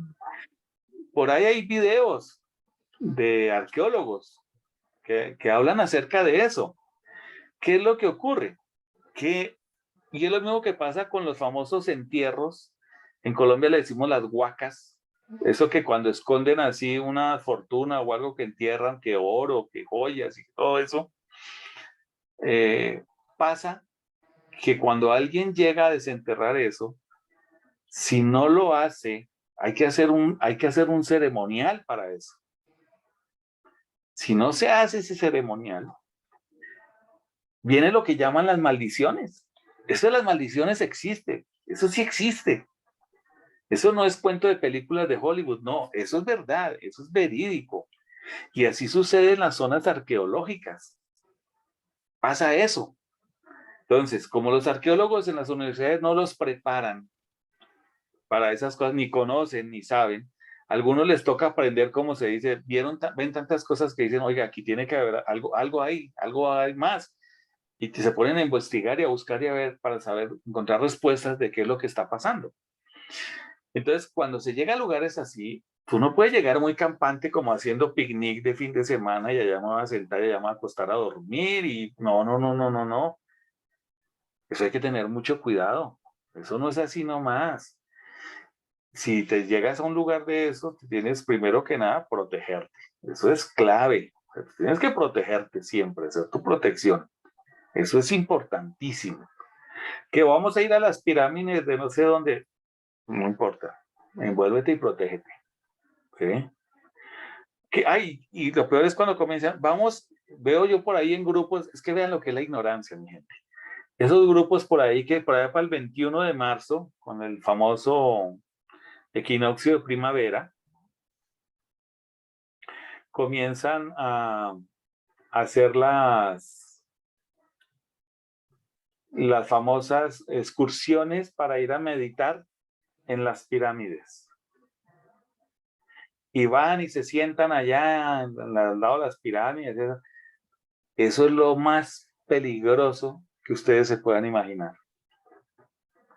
Por ahí hay videos de arqueólogos que hablan acerca de eso. ¿Qué es lo que ocurre? Y es lo mismo que pasa con los famosos entierros. En Colombia le decimos las huacas. Eso que cuando esconden así una fortuna o algo que entierran, que oro, que joyas y todo eso, pasa que cuando alguien llega a desenterrar eso, si no lo hace, hay que hacer un ceremonial para eso. Si no se hace ese ceremonial, viene lo que llaman las maldiciones. Eso de las maldiciones existe, eso sí existe. Eso no es cuento de películas de Hollywood, no, eso es verdad, eso es verídico. Y así sucede en las zonas arqueológicas. Pasa eso. Entonces, como los arqueólogos en las universidades no los preparan para esas cosas, ni conocen, ni saben, a algunos les toca aprender, como se dice, ven tantas cosas que dicen, oiga, aquí tiene que haber algo hay más. Y se ponen a investigar y a buscar y a ver para saber, encontrar respuestas de qué es lo que está pasando. Entonces, cuando se llega a lugares así, tú no puedes llegar muy campante como haciendo picnic de fin de semana y allá me voy a sentar y allá me voy a acostar a dormir y no. Eso hay que tener mucho cuidado. Eso no es así nomás. Si te llegas a un lugar de eso, tienes primero que nada protegerte. Eso es clave. Tienes que protegerte siempre, hacer tu protección. Eso es importantísimo. Que vamos a ir a las pirámides de no sé dónde, no importa. Envuélvete y protégete. ¿Sí? Y lo peor es cuando comienzan, veo yo por ahí en grupos, es que vean lo que es la ignorancia, mi gente. Esos grupos por ahí que por allá para el 21 de marzo, con el famoso equinoccio de primavera, comienzan a hacer las famosas excursiones para ir a meditar en las pirámides. Y van y se sientan allá al lado de las pirámides. Eso es lo más peligroso que ustedes se puedan imaginar.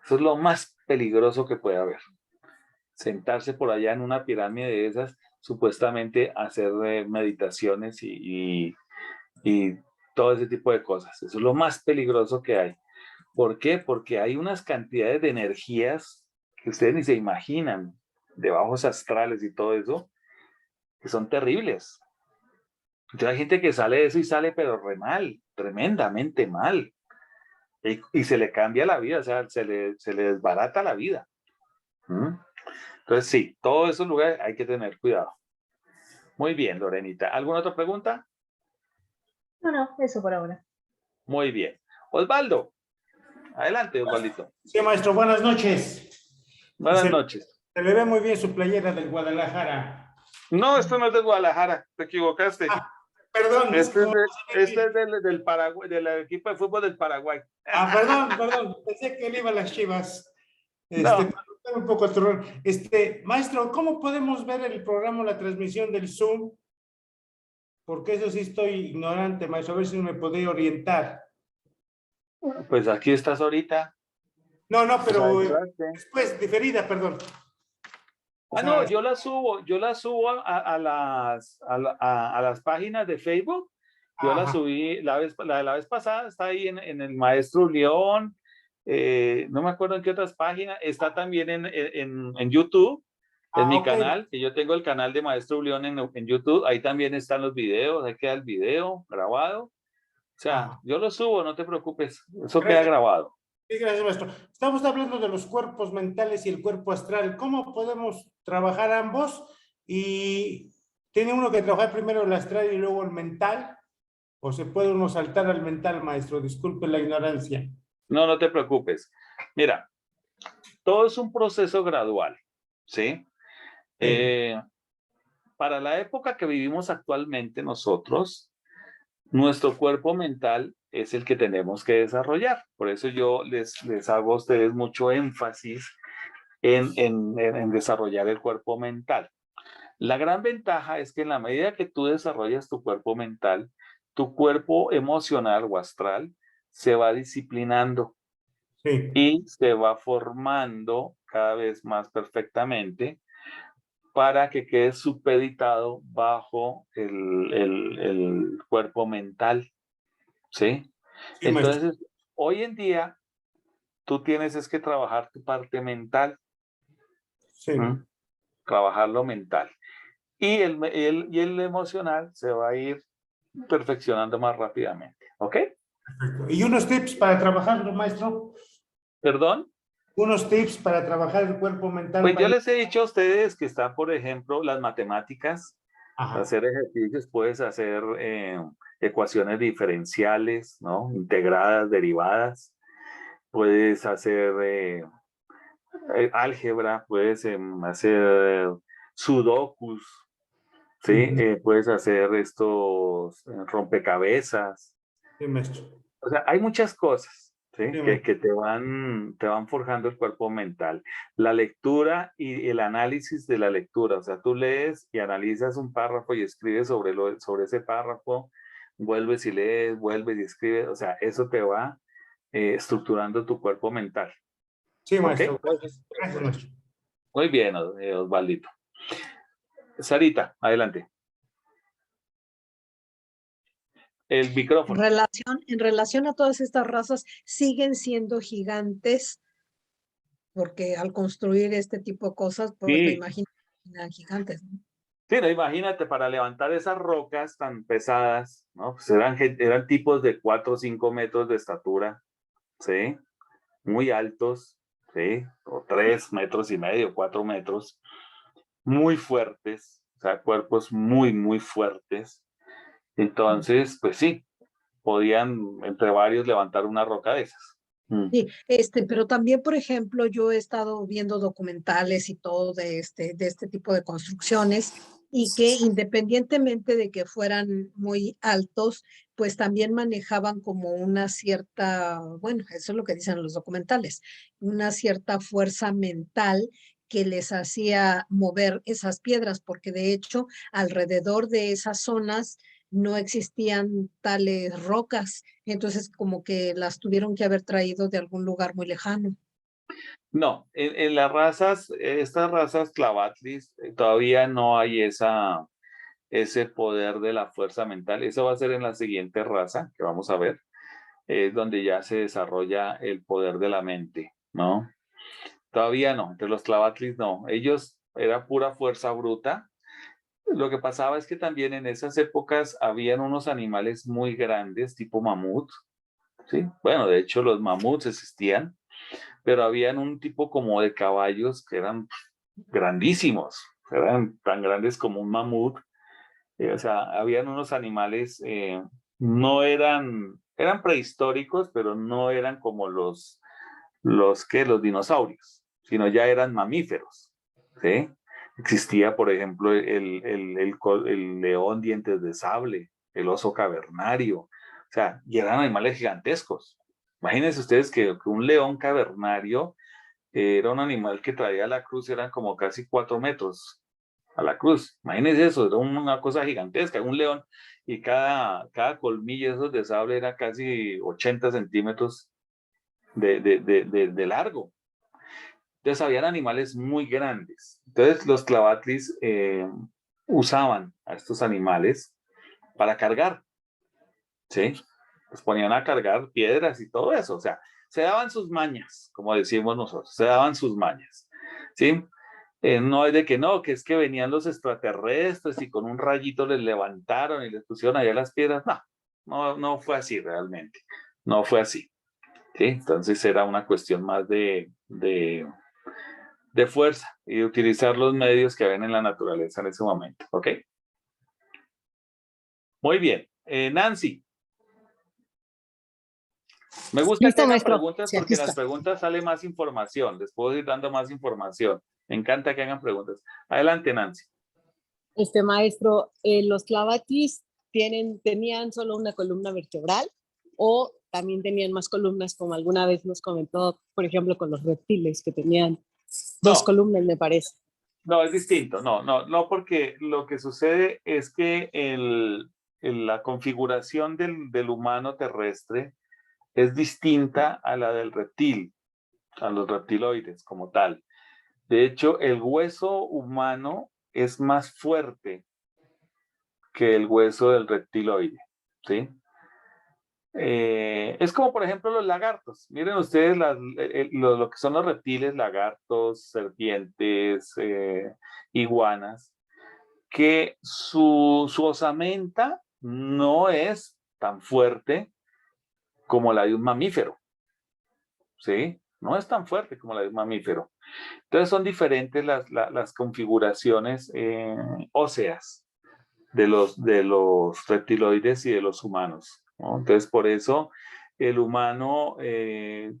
Eso es lo más peligroso que puede haber. Sentarse por allá en una pirámide de esas, supuestamente hacer meditaciones y todo ese tipo de cosas. Eso es lo más peligroso que hay. ¿Por qué? Porque hay unas cantidades de energías que ustedes ni se imaginan. de bajos astrales y todo eso, que son terribles. Entonces hay gente que sale de eso y sale pero re mal, tremendamente mal. Y se le cambia la vida, o sea, se le desbarata la vida. ¿Mm? Entonces sí, todos esos lugares hay que tener cuidado. Muy bien, Lorenita. ¿Alguna otra pregunta? No, eso por ahora. Muy bien. Osvaldo, adelante, Osvaldito. Sí, maestro, buenas noches. Buenas noches. Se le ve muy bien su playera del Guadalajara. No, esto no es de Guadalajara, te equivocaste. Perdón. Este es del Paraguay, del equipo de fútbol del Paraguay. Perdón. Pensé que él iba a las Chivas. No. Un poco el terror. Maestro, ¿cómo podemos ver el programa, la transmisión del Zoom? Porque eso sí estoy ignorante, maestro. A ver si me podría orientar. Pues aquí estás ahorita. No, pero Pues, después, diferida, perdón. No, yo la subo a las páginas de Facebook. Yo la subí la vez pasada, está ahí en el Maestro León, no me acuerdo en qué otras páginas, está también en YouTube, en mi canal, que yo tengo el canal de Maestro León en YouTube, ahí también están los videos, ahí queda el video grabado. O sea, yo lo subo, no te preocupes, eso queda grabado. Sí, gracias, maestro. Estamos hablando de los cuerpos mentales y el cuerpo astral. ¿Cómo podemos trabajar ambos? Y ¿tiene uno que trabajar primero el astral y luego el mental? ¿O se puede uno saltar al mental, maestro? Disculpe la ignorancia. No te preocupes. Mira, todo es un proceso gradual, ¿sí? Para la época que vivimos actualmente nosotros, nuestro cuerpo mental es el que tenemos que desarrollar. Por eso yo les hago a ustedes mucho énfasis en desarrollar el cuerpo mental. La gran ventaja es que en la medida que tú desarrollas tu cuerpo mental, tu cuerpo emocional o astral se va disciplinando y se va formando cada vez más perfectamente para que quede supeditado bajo el cuerpo mental, ¿sí? Entonces, hoy en día, tú tienes es que trabajar tu parte mental, trabajar lo mental. Y el emocional se va a ir perfeccionando más rápidamente, ¿ok? Perfecto. ¿Y unos tips para trabajarlo, maestro? ¿Perdón? Unos tips para trabajar el cuerpo mental. Pues yo les he dicho a ustedes que están, por ejemplo, las matemáticas, Ajá. hacer ejercicios, puedes hacer ecuaciones diferenciales, ¿no? Integradas, derivadas, puedes hacer álgebra, puedes hacer sudokus, ¿sí? Puedes hacer estos rompecabezas. Sí, maestro. O sea, hay muchas cosas, ¿sí? Que te van forjando el cuerpo mental. La lectura y el análisis de la lectura, o sea, tú lees y analizas un párrafo y escribes sobre ese párrafo, vuelves y lees, vuelves y escribes, o sea, eso te va estructurando tu cuerpo mental. Sí, maestro. ¿Okay? Gracias, maestro. Muy bien, Osvaldito. Sarita, adelante. El micrófono. En relación a todas estas razas, siguen siendo gigantes, porque al construir este tipo de cosas, pues me imagino que eran gigantes, ¿no? Sí, no, imagínate, para levantar esas rocas tan pesadas, ¿no? Pues eran tipos de 4 o 5 metros de estatura, ¿sí? Muy altos, ¿sí? O 3 metros y medio, 4 metros, muy fuertes, o sea, cuerpos muy, muy fuertes. Entonces, pues sí, podían entre varios levantar una roca de esas. Sí, pero también, por ejemplo, yo he estado viendo documentales y todo de este tipo de construcciones y que independientemente de que fueran muy altos, pues también manejaban como una cierta, bueno, eso es lo que dicen los documentales, una cierta fuerza mental que les hacía mover esas piedras, porque de hecho alrededor de esas zonas no existían tales rocas, entonces como que las tuvieron que haber traído de algún lugar muy lejano. No, en las razas, estas razas clavatlis, todavía no hay ese poder de la fuerza mental. Eso va a ser en la siguiente raza que vamos a ver, donde ya se desarrolla el poder de la mente, ¿no? Todavía no, entre los clavatlis no. Ellos era pura fuerza bruta. Lo que pasaba es que también en esas épocas habían unos animales muy grandes, tipo mamut, ¿sí? Bueno, de hecho los mamuts existían, pero habían un tipo como de caballos que eran grandísimos, eran tan grandes como un mamut. O sea, habían unos animales, no eran prehistóricos, pero no eran como los dinosaurios, sino ya eran mamíferos, ¿sí? Existía, por ejemplo, el león dientes de sable, el oso cavernario, o sea, y eran animales gigantescos. Imagínense ustedes que un león cavernario era un animal que traía a la cruz, eran como casi 4 metros a la cruz. Imagínense eso, era una cosa gigantesca, un león, y cada colmillo esos de sable era casi 80 centímetros de largo. Entonces habían animales muy grandes. Entonces los clavatlis usaban a estos animales para cargar, ¿sí? Los ponían a cargar piedras y todo eso. O sea, se daban sus mañas, como decimos nosotros, se daban sus mañas, ¿sí? No es de que no, que es que venían los extraterrestres y con un rayito les levantaron y les pusieron allá las piedras. No fue así realmente. No fue así, ¿sí? Entonces era una cuestión más de fuerza y de utilizar los medios que habían en la naturaleza en ese momento, ¿ok? Muy bien. Nancy. Me gusta Listo, que hagan maestro. preguntas Sí, aquí porque en las está. preguntas sale más información. Les puedo ir dando más información. Me encanta que hagan preguntas. Adelante, Nancy. Maestro, ¿los clavatis tenían solo una columna vertebral o también tenían más columnas, como alguna vez nos comentó, por ejemplo, con los reptiles que tenían dos No, columnas, me parece? no, es distinto. No, porque lo que sucede es que la configuración del humano terrestre es distinta a la del reptil, a los reptiloides como tal. De hecho, el hueso humano es más fuerte que el hueso del reptiloide, ¿sí? Es como, por ejemplo, los lagartos. Miren ustedes lo que son los reptiles, lagartos, serpientes, iguanas, que su osamenta no es tan fuerte como la de un mamífero, ¿sí? No es tan fuerte como la de un mamífero. Entonces son diferentes las configuraciones óseas de los reptiloides y de los humanos, ¿no? Entonces, por eso el humano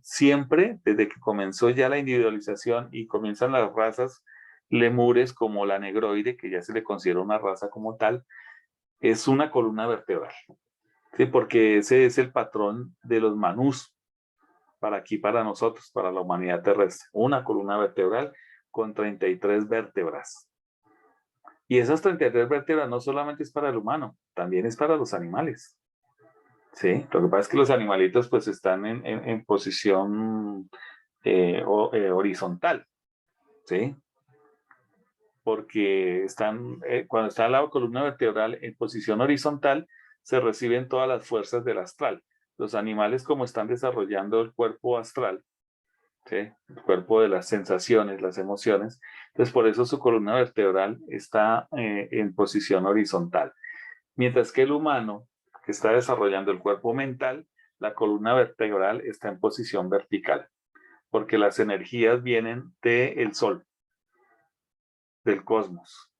siempre, desde que comenzó ya la individualización y comienzan las razas lemures como la negroide, que ya se le considera una raza como tal, es una columna vertebral, ¿sí? Porque ese es el patrón de los manús para aquí, para nosotros, para la humanidad terrestre. Una columna vertebral con 33 vértebras. Y esas 33 vértebras no solamente es para el humano, también es para los animales. ¿Sí? Lo que pasa es que los animalitos pues están en posición horizontal. ¿Sí? Porque cuando está la columna vertebral en posición horizontal, se reciben todas las fuerzas del astral. Los animales, como están desarrollando el cuerpo astral, ¿sí? El cuerpo de las sensaciones, las emociones, entonces por eso su columna vertebral está en posición horizontal. Mientras que el humano, que está desarrollando el cuerpo mental, la columna vertebral está en posición vertical, porque las energías vienen del sol, del cosmos,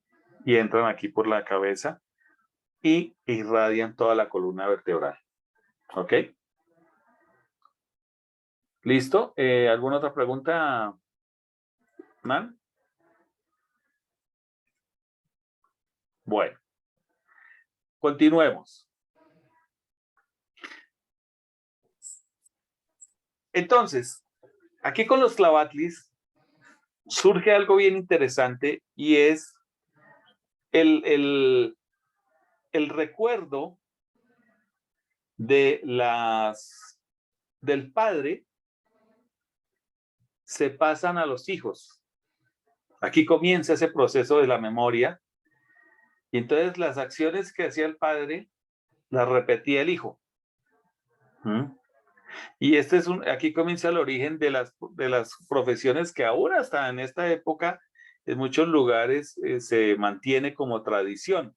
y entran aquí por la cabeza y irradian toda la columna vertebral. ¿Ok? ¿Listo? ¿Alguna otra pregunta, Man? Bueno, continuemos. Entonces, aquí con los clavatlis surge algo bien interesante y es el recuerdo del padre se pasan a los hijos. Aquí comienza ese proceso de la memoria y entonces las acciones que hacía el padre las repetía el hijo. Y aquí comienza el origen de las profesiones que ahora hasta en esta época en muchos lugares se mantiene como tradición,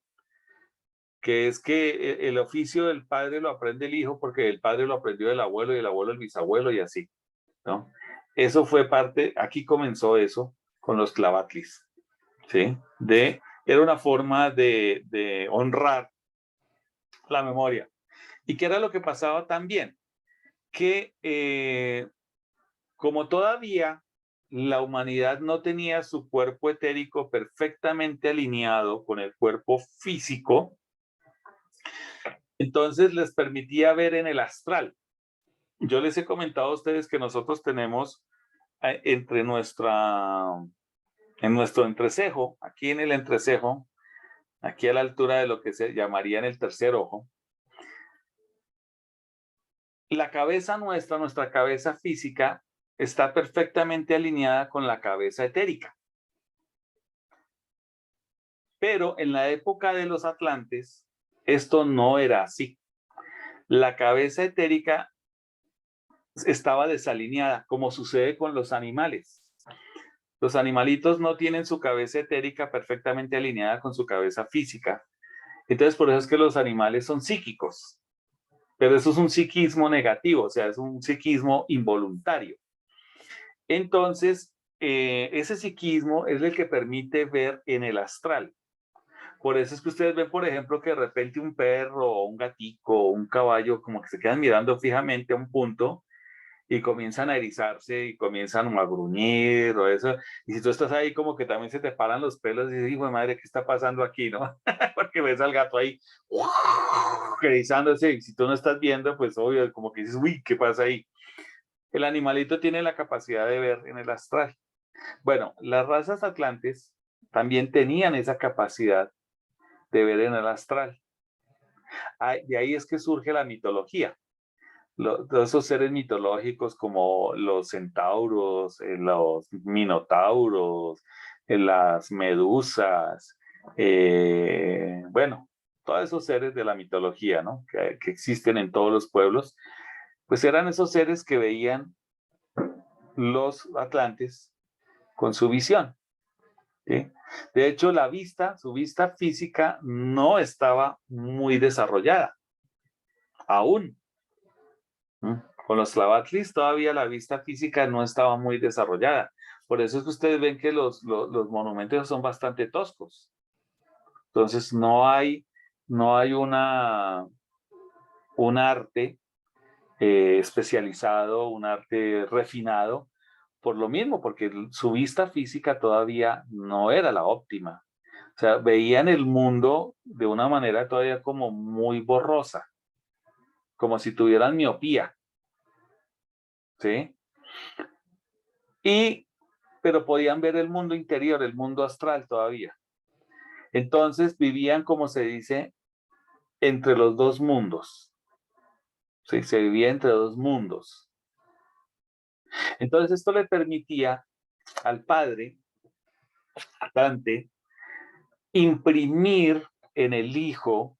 que es que el oficio del padre lo aprende el hijo porque el padre lo aprendió del abuelo y el abuelo el bisabuelo y así, ¿no? Eso fue parte, aquí comenzó eso con los clavatlis, ¿sí? Era una forma de honrar la memoria. ¿Y qué era lo que pasaba también? Que como todavía la humanidad no tenía su cuerpo etérico perfectamente alineado con el cuerpo físico, entonces les permitía ver en el astral. Yo les he comentado a ustedes que nosotros tenemos en nuestro entrecejo, aquí en el entrecejo, aquí a la altura de lo que se llamaría en el tercer ojo, la cabeza nuestra cabeza física, está perfectamente alineada con la cabeza etérica. Pero en la época de los atlantes, esto no era así. La cabeza etérica estaba desalineada, como sucede con los animales. Los animalitos no tienen su cabeza etérica perfectamente alineada con su cabeza física. Entonces, por eso es que los animales son psíquicos. Pero eso es un psiquismo negativo, o sea, es un psiquismo involuntario. Entonces, ese psiquismo es el que permite ver en el astral. Por eso es que ustedes ven, por ejemplo, que de repente un perro o un gatico o un caballo como que se quedan mirando fijamente a un punto y comienzan a erizarse y comienzan a gruñir o eso. Y si tú estás ahí como que también se te paran los pelos y dices, hijo de madre, ¿qué está pasando aquí, no? Porque ves al gato ahí erizándose y si tú no estás viendo, pues obvio, como que dices, uy, ¿qué pasa ahí? El animalito tiene la capacidad de ver en el astral. Bueno, las razas atlantes también tenían esa capacidad de ver en el astral. De ahí es que surge la mitología. Todos esos seres mitológicos como los centauros, los minotauros, las medusas, bueno, todos esos seres de la mitología, ¿no? Que existen en todos los pueblos, pues eran esos seres que veían los atlantes con su visión, ¿sí? De hecho, su vista física no estaba muy desarrollada, aún. Con los clavatlis todavía la vista física no estaba muy desarrollada. Por eso es que ustedes ven que los monumentos son bastante toscos. Entonces no hay un arte especializado, un arte refinado, por lo mismo, porque su vista física todavía no era la óptima. O sea, veían el mundo de una manera todavía como muy borrosa, como si tuvieran miopía. ¿Sí? Pero podían ver el mundo interior, el mundo astral todavía. Entonces vivían, como se dice, entre los dos mundos. ¿Sí? Se vivía entre dos mundos. Entonces esto le permitía al padre, a Dante, imprimir en el hijo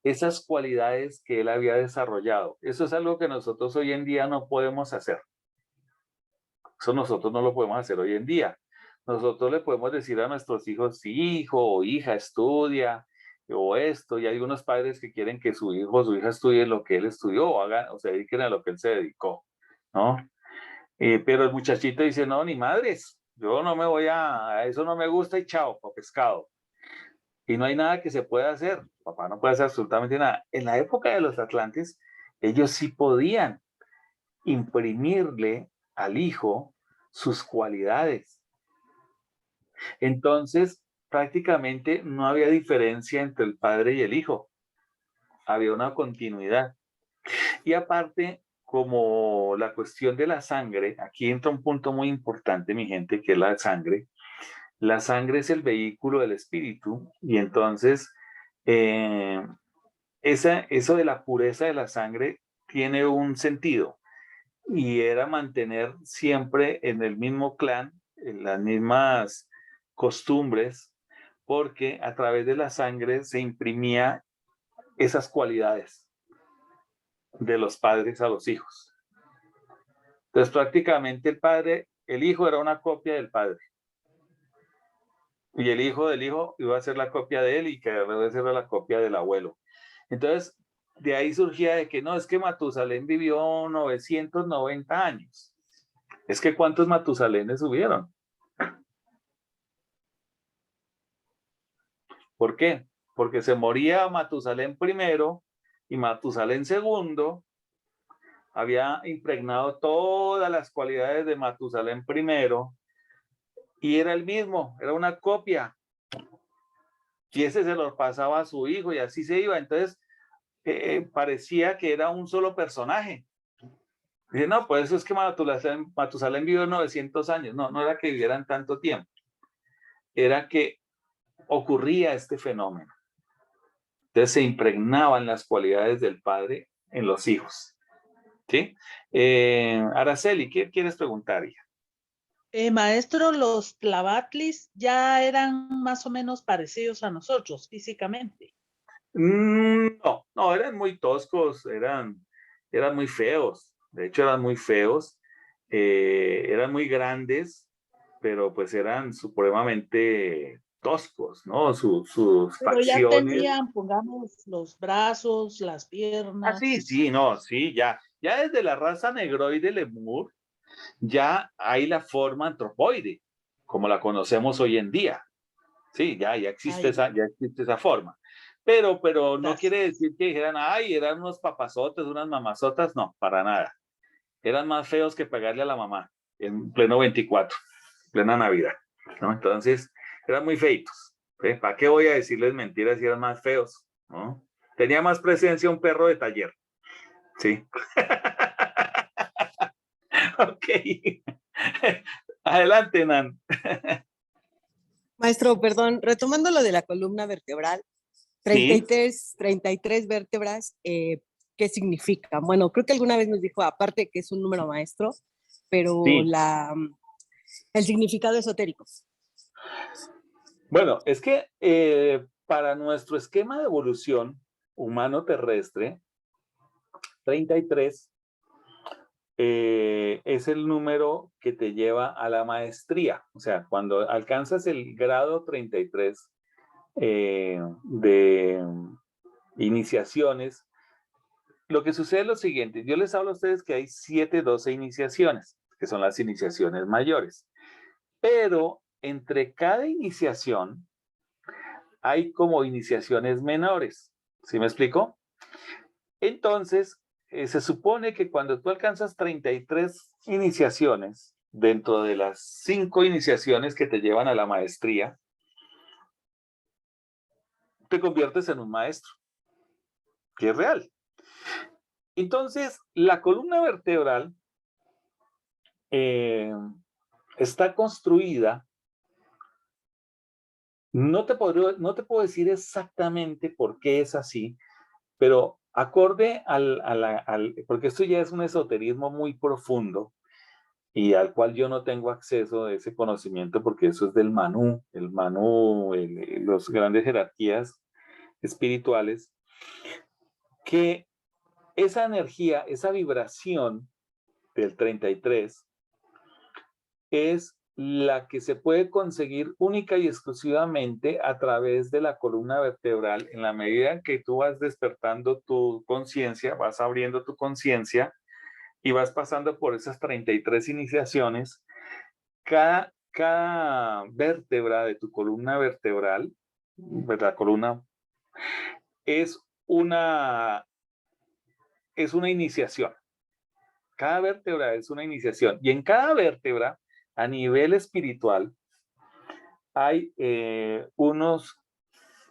esas cualidades que él había desarrollado. Eso es algo que nosotros hoy en día no podemos hacer. Eso nosotros no lo podemos hacer hoy en día. Nosotros le podemos decir a nuestros hijos, sí, hijo o hija, estudia, o esto, y hay unos padres que quieren que su hijo o su hija estudie lo que él estudió, o se dediquen a lo que él se dedicó, ¿no? Pero el muchachito dice, no, ni madres, yo no me voy a eso no me gusta y chao, pa' pescado. Y no hay nada que se pueda hacer, papá no puede hacer absolutamente nada. En la época de los atlantes, ellos sí podían imprimirle al hijo sus cualidades. Entonces, prácticamente no había diferencia entre el padre y el hijo. Había una continuidad. Y aparte, como la cuestión de la sangre, aquí entra un punto muy importante, mi gente, que es la sangre. La sangre es el vehículo del espíritu y entonces eso de la pureza de la sangre tiene un sentido y era mantener siempre en el mismo clan, en las mismas costumbres, porque a través de la sangre se imprimía esas cualidades de los padres a los hijos. Entonces prácticamente el hijo era una copia del padre. Y el hijo del hijo iba a ser la copia de él y que debe ser la copia del abuelo. Entonces, de ahí surgía de que no, es que Matusalén vivió 990 años. Es que ¿cuántos Matusalenes hubieron? ¿Por qué? Porque se moría Matusalén primero y Matusalén segundo había impregnado todas las cualidades de Matusalén primero y era el mismo, era una copia. Y ese se lo pasaba a su hijo y así se iba. Entonces, parecía que era un solo personaje. Dice, no, pues eso es que Matusalén vivió 900 años. No, no era que vivieran tanto tiempo. Era que ocurría este fenómeno. Entonces se impregnaban las cualidades del padre en los hijos. ¿Sí? Araceli, ¿qué quieres preguntar, hija? Maestro, los tlavatlis ya eran más o menos parecidos a nosotros físicamente. No, no, eran muy toscos, eran muy feos. De hecho, eran muy feos. Eran muy grandes, pero pues eran supremamente toscos, ¿no? Sus Pero ya facciones. tenían, pongamos, los brazos, las Ah, sí, piernas. sí, no, sí, ya. Ya desde la raza negroide lemur, ya hay la forma antropoide, como la conocemos hoy en día. Sí, ya existe Ay, esa forma. Pero no gracias. quiere decir que dijeran, ay, eran unos papazotes, unas mamazotas, no, para nada. Eran más feos que pegarle a la mamá en pleno 24, plena Navidad, ¿no? Entonces, eran muy feitos. ¿Sí? ¿Para qué voy a decirles mentiras si eran más feos? ¿No? Tenía más presencia un perro de taller. Sí. Ok. Adelante, Nan. Maestro, perdón, retomando lo de la columna vertebral, Sí, 33 vértebras, ¿qué significa? Bueno, creo que alguna vez nos dijo, aparte que es un número maestro, pero sí. el significado esotérico. Bueno, es que para nuestro esquema de evolución humano terrestre, 33 es el número que te lleva a la maestría. O sea, cuando alcanzas el grado 33 de iniciaciones, lo que sucede es lo siguiente. Yo les hablo a ustedes que hay 7, 12 iniciaciones, que son las iniciaciones mayores. Pero entre cada iniciación hay como iniciaciones menores. ¿Sí me explico? Entonces, se supone que cuando tú alcanzas 33 iniciaciones, dentro de las 5 iniciaciones que te llevan a la maestría, te conviertes en un maestro, que es real. Entonces, la columna vertebral está construida, no te puedo decir exactamente por qué es así, pero acorde porque esto ya es un esoterismo muy profundo, y al cual yo no tengo acceso a ese conocimiento porque eso es del Manú, los grandes jerarquías espirituales, que esa energía, esa vibración del 33 es la que se puede conseguir única y exclusivamente a través de la columna vertebral. En la medida en que tú vas despertando tu conciencia, vas abriendo tu conciencia y vas pasando por esas 33 iniciaciones, cada vértebra de tu columna vertebral, la columna, es una, es una iniciación. Cada vértebra es una iniciación. Y en cada vértebra, a nivel espiritual, hay unos,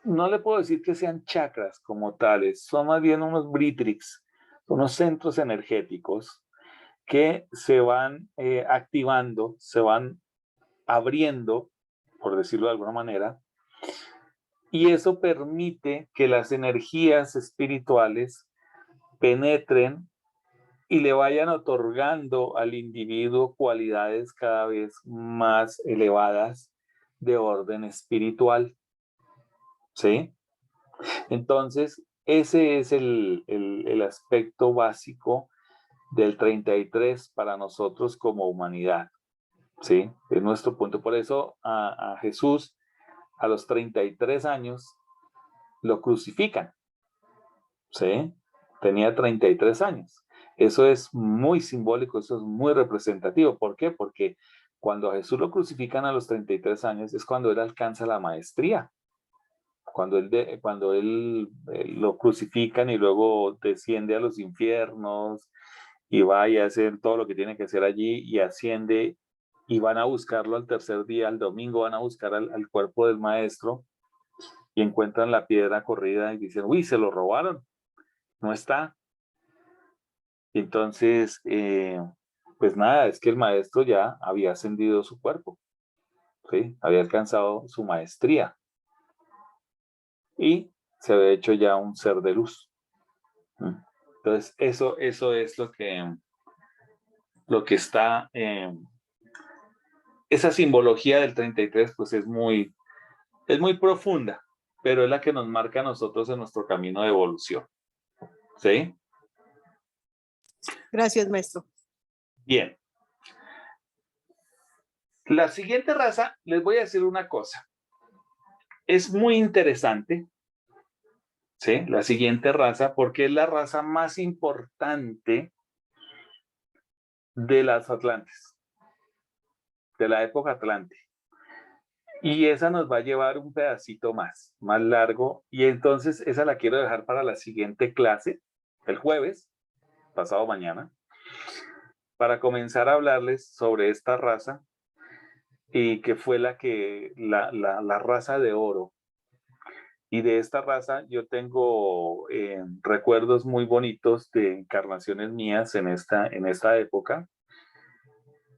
no le puedo decir que sean chakras como tales, son más bien unos britrix, unos centros energéticos que se van activando, se van abriendo, por decirlo de alguna manera, y eso permite que las energías espirituales penetren y le vayan otorgando al individuo cualidades cada vez más elevadas de orden espiritual. ¿Sí? Entonces, ese es el aspecto básico del 33 para nosotros como humanidad. ¿Sí? Es nuestro punto. Por eso a Jesús a los 33 años lo crucifican. ¿Sí? Tenía 33 años. Eso es muy simbólico, eso es muy representativo. ¿Por qué? Porque cuando a Jesús lo crucifican a los 33 años es cuando él alcanza la maestría. Cuando él lo crucifican y luego desciende a los infiernos y va y hace todo lo que tiene que hacer allí y asciende y van a buscarlo al tercer día, al domingo van a buscar al cuerpo del maestro y encuentran la piedra corrida y dicen, uy, se lo robaron, no está. Entonces, pues nada, es que el maestro ya había ascendido su cuerpo, ¿sí? Había alcanzado su maestría y se había hecho ya un ser de luz. Entonces, eso es lo que está, esa simbología del 33, pues es muy profunda, pero es la que nos marca a nosotros en nuestro camino de evolución. ¿Sí? Gracias, maestro. Bien. La siguiente raza, les voy a decir una cosa. Es muy interesante, ¿sí? La siguiente raza, porque es la raza más importante de las Atlantes, de la época Atlante. Y esa nos va a llevar un pedacito más largo, y entonces esa la quiero dejar para la siguiente clase, el jueves, pasado mañana, para comenzar a hablarles sobre esta raza, y que fue la raza de oro. Y de esta raza yo tengo recuerdos muy bonitos de encarnaciones mías en esta época.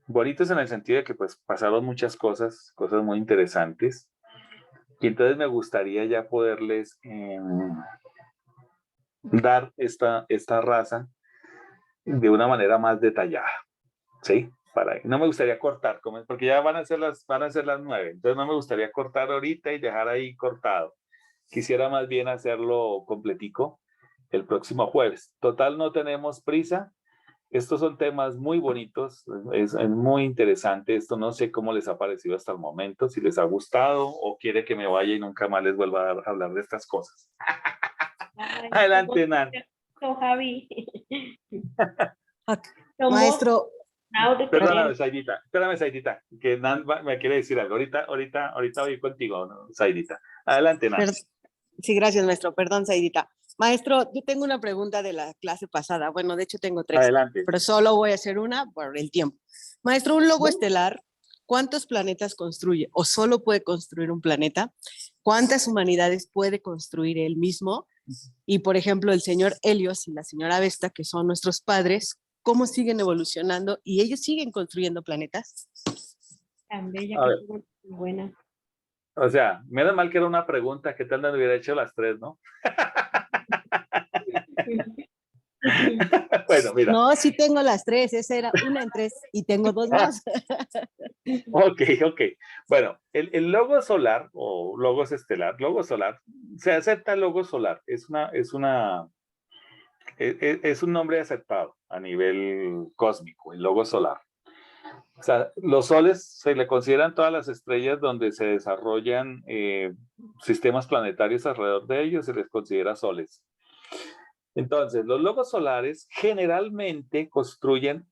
Bonitos en el sentido de que pues pasaron muchas cosas muy interesantes. Y entonces me gustaría ya poderles dar esta raza de una manera más detallada. ¿Sí? No me gustaría cortar, porque ya van a ser las 9. Entonces no me gustaría cortar ahorita y dejar ahí cortado. Quisiera más bien hacerlo completico el próximo jueves. Total, no tenemos prisa. Estos son temas muy bonitos, es muy interesante. Esto no sé cómo les ha parecido hasta el momento, si les ha gustado o quiere que me vaya y nunca más les vuelva a hablar de estas cosas. Ay, Adelante, Nan. Javi. Maestro, Perdóname, Saidita, que Nan me quiere decir algo. Ahorita voy contigo, ¿no? Saidita. Adelante, Nan. Sí, gracias, maestro. Perdón, Saidita. Maestro, yo tengo una pregunta de la clase pasada. Bueno, de hecho tengo 3. Adelante. Pero solo voy a hacer una por el tiempo. Maestro, un logo estelar, ¿cuántos planetas construye? ¿O solo puede construir un planeta? ¿Cuántas humanidades puede construir él mismo? Y, por ejemplo, el señor Helios y la señora Vesta, que son nuestros padres, ¿cómo siguen evolucionando? ¿Y ellos siguen construyendo planetas? Tan bella, que buena. O sea, menos mal que era una pregunta, ¿qué tal no hubiera hecho las 3, no? Bueno, mira. No, sí tengo las 3, esa era una en 3 y tengo 2 más. Ok. Bueno, el logo solar o logos estelar, logo solar, se acepta el logo solar, es un nombre aceptado a nivel cósmico, el logo solar. O sea, los soles se le consideran todas las estrellas donde se desarrollan sistemas planetarios alrededor de ellos, se les considera soles. Entonces, los logos solares generalmente construyen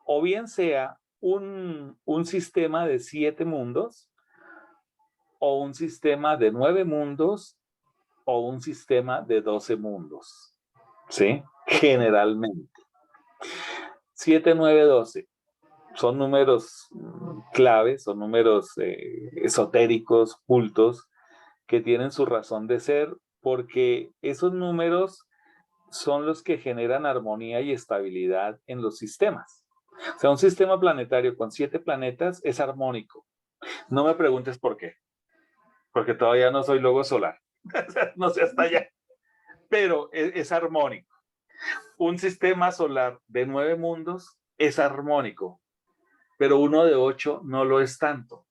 o bien sea un sistema de 7 mundos, o un sistema de 9 mundos, o un sistema de 12 mundos. ¿Sí? Generalmente. 7, 9, 12. Son números claves, son números esotéricos, cultos, que tienen su razón de ser, porque esos números son los que generan armonía y estabilidad en los sistemas. O sea, un sistema planetario con 7 planetas es armónico. No me preguntes por qué, porque todavía no soy logo solar. No sé hasta allá, pero es armónico. Un sistema solar de 9 mundos es armónico, pero uno de 8 no lo es tanto.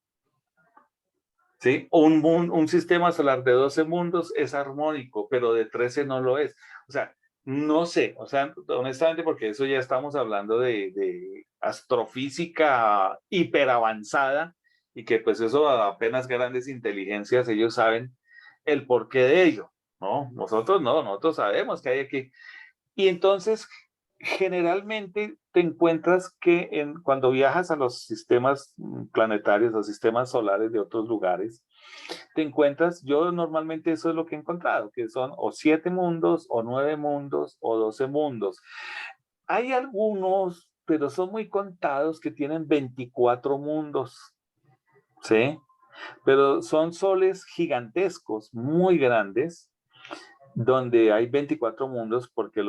¿Sí? Un sistema solar de 12 mundos es armónico, pero de 13 no lo es. O sea, no sé, o sea, honestamente, porque eso ya estamos hablando de astrofísica hiperavanzada, y que pues eso apenas grandes inteligencias, ellos saben el porqué de ello, ¿no? Nosotros no, nosotros sabemos que hay aquí. Y entonces, generalmente te encuentras que cuando viajas a los sistemas planetarios o sistemas solares de otros lugares, te encuentras, yo normalmente eso es lo que he encontrado, que son o 7 mundos, o 9 mundos, o 12 mundos. Hay algunos, pero son muy contados, que tienen 24 mundos, ¿sí? Pero son soles gigantescos, muy grandes, donde hay 24 mundos, porque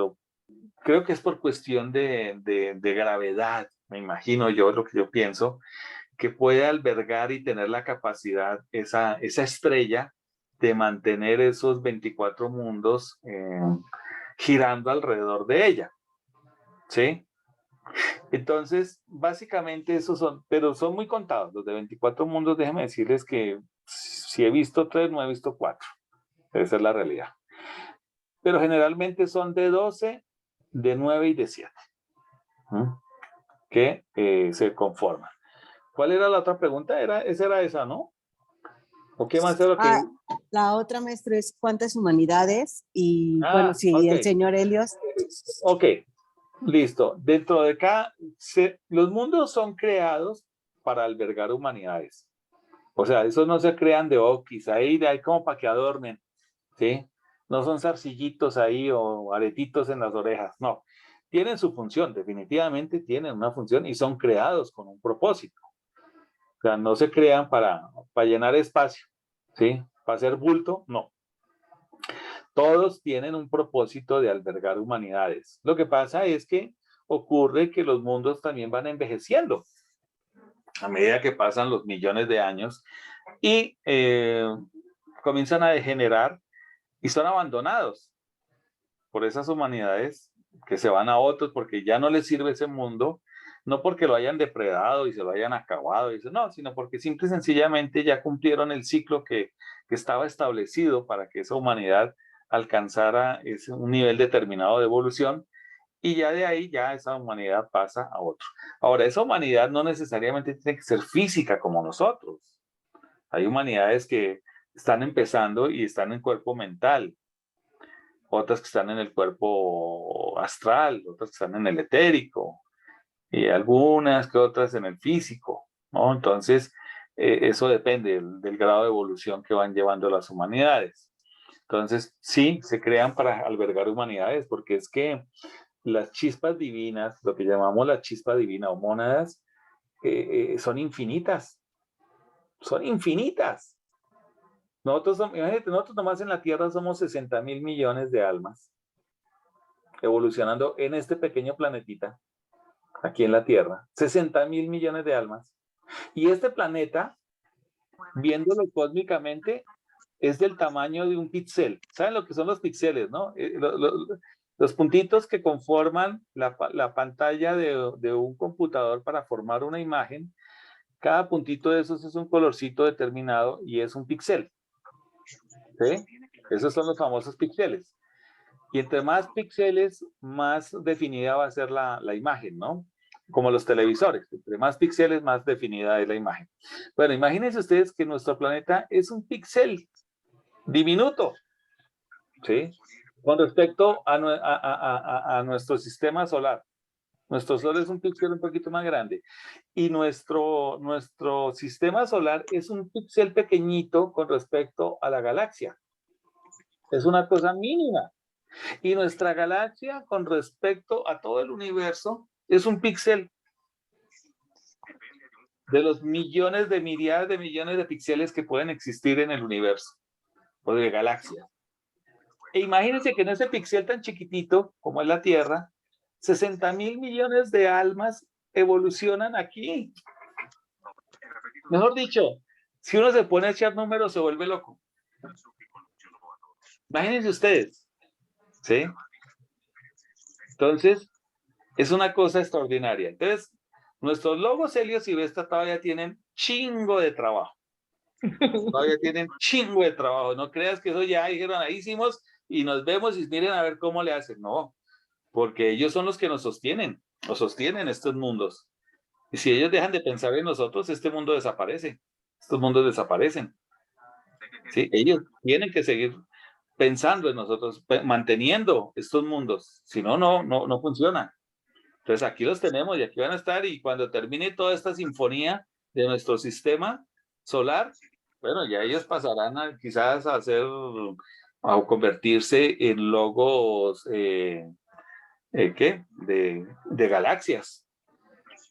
creo que es por cuestión de gravedad, me imagino yo, lo que yo pienso, que puede albergar y tener la capacidad, esa estrella, de mantener esos 24 mundos girando alrededor de ella, ¿sí? Entonces, básicamente esos son, pero son muy contados, los de 24 mundos, déjenme decirles que si he visto 3, no he visto 4, esa es la realidad. Pero generalmente son de 12, de 9 y de 7, que se conforman. ¿Cuál era la otra pregunta? Esa era esa, ¿no? ¿O qué más era lo que...? La otra, maestro, es cuántas humanidades y, bueno, sí, okay. el señor Helios. Ok, listo. Dentro de cada... los mundos son creados para albergar humanidades. O sea, esos no se crean de oquis, ahí como para que adormen, ¿sí? No son zarcillitos ahí o aretitos en las orejas, no. Tienen su función, definitivamente tienen una función y son creados con un propósito. O sea, no se crean para llenar espacio, ¿sí? Para hacer bulto, no. Todos tienen un propósito de albergar humanidades. Lo que pasa es que ocurre que los mundos también van envejeciendo a medida que pasan los millones de años y comienzan a degenerar y son abandonados por esas humanidades que se van a otros porque ya no les sirve ese mundo, no porque lo hayan depredado y se lo hayan acabado, no, sino porque simple y sencillamente ya cumplieron el ciclo que estaba establecido para que esa humanidad alcanzara un nivel determinado de evolución, y ya de ahí ya esa humanidad pasa a otro. Ahora, esa humanidad no necesariamente tiene que ser física como nosotros. Hay humanidades que están empezando y están en cuerpo mental, otras que están en el cuerpo astral, otras que están en el etérico, y algunas que otras en el físico, ¿no? Entonces, eso depende del grado de evolución que van llevando las humanidades. Entonces, sí, se crean para albergar humanidades, porque es que las chispas divinas, lo que llamamos la chispa divina o mónadas, son infinitas. Son infinitas. Imagínate, nosotros nomás en la Tierra somos 60.000 millones de almas evolucionando en este pequeño planetita, aquí en la Tierra. 60.000 millones de almas. Y este planeta, viéndolo cósmicamente, es del tamaño de un píxel. ¿Saben lo que son los píxeles, no? Los puntitos que conforman la pantalla de un computador para formar una imagen, cada puntito de esos es un colorcito determinado y es un píxel. ¿Sí? Esos son los famosos píxeles. Y entre más píxeles, más definida va a ser la imagen, ¿no? Como los televisores. Entre más píxeles, más definida es la imagen. Bueno, imagínense ustedes que nuestro planeta es un píxel diminuto, ¿sí? Con respecto a nuestro sistema solar. Nuestro Sol es un píxel un poquito más grande. Y nuestro sistema solar es un píxel pequeñito con respecto a la galaxia. Es una cosa mínima. Y nuestra galaxia, con respecto a todo el universo, es un píxel de los millones de miríadas de millones de píxeles que pueden existir en el universo, o de galaxias. E imagínense que en ese píxel tan chiquitito, como es la Tierra, 60.000 millones de almas evolucionan aquí. Mejor dicho, si uno se pone a echar números, se vuelve loco. Imagínense ustedes, ¿sí? Entonces, es una cosa extraordinaria. Entonces, nuestros logos, Helios y Vesta todavía tienen chingo de trabajo. Todavía tienen chingo de trabajo. No creas que eso ya dijeron, ahí hicimos y nos vemos y miren a ver cómo le hacen. No, porque ellos son los que nos sostienen estos mundos. Y si ellos dejan de pensar en nosotros, este mundo desaparece. estos mundos desaparecen. ¿Sí? Ellos tienen que seguir pensando en nosotros, manteniendo estos mundos, si no, no funciona. Entonces aquí los tenemos y aquí van a estar, y cuando termine toda esta sinfonía de nuestro sistema solar, bueno, ya ellos pasarán quizás a convertirse en logos, ¿qué? De galaxias,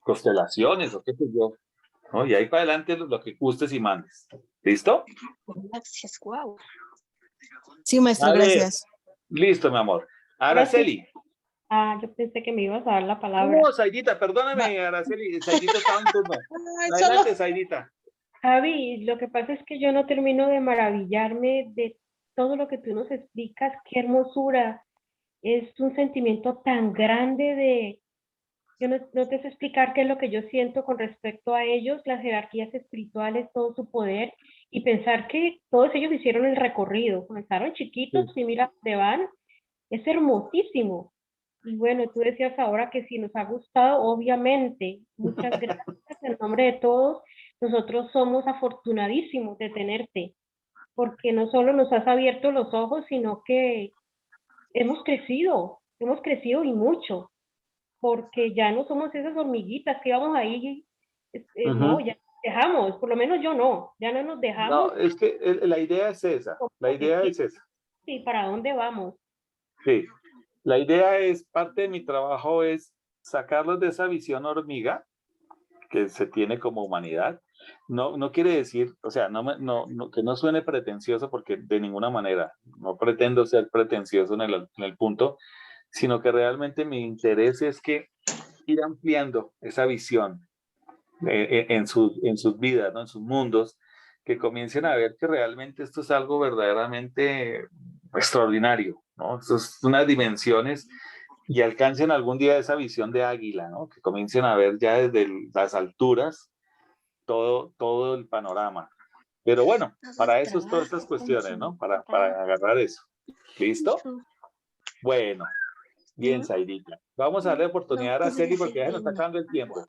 constelaciones, o qué sé yo, ¿no? Y ahí para adelante lo que gustes y mandes. ¿Listo? Gracias, wow. Sí, maestro, A ver, gracias. listo, mi amor. Araceli. Yo pensé que me ibas a dar la palabra. No, Zaidita, perdóname, Araceli. Zaidita estaba en turno. Adelante, Zaidita. Javi, lo que pasa es que yo no termino de maravillarme de todo lo que tú nos explicas. Qué hermosura. Es un sentimiento tan grande de... Yo no te sé explicar qué es lo que yo siento con respecto a ellos, las jerarquías espirituales, todo su poder, y pensar que todos ellos hicieron el recorrido. Comenzaron chiquitos y mira dónde van. Es hermosísimo. Y bueno, tú decías ahora que si nos ha gustado, obviamente, muchas gracias en nombre de todos. Nosotros somos afortunadísimos de tenerte, porque no solo nos has abierto los ojos, sino que hemos crecido y mucho, porque ya no somos esas hormiguitas que íbamos ahí, no, ya nos dejamos, por lo menos yo no, ya no nos dejamos. No, es que la idea es esa, la idea es esa. Sí, ¿para dónde vamos? Sí, la idea es, parte de mi trabajo es sacarlos de esa visión hormiga que se tiene como humanidad. No quiere decir, o sea, que no suene pretencioso, porque de ninguna manera, no pretendo ser pretencioso en el punto, sino que realmente mi interés es que ir ampliando esa visión en sus vidas, ¿no? En sus mundos, que comiencen a ver que realmente esto es algo verdaderamente extraordinario, ¿no? Esto es unas dimensiones, y alcancen algún día esa visión de águila, ¿no? Que comiencen a ver ya desde las alturas todo el panorama. Pero bueno, para eso es todas estas cuestiones, ¿no? Para agarrar eso. ¿Listo? Bueno, bien, Zaidita. Vamos a darle oportunidad a Araceli porque ya se nos está acabando el tiempo.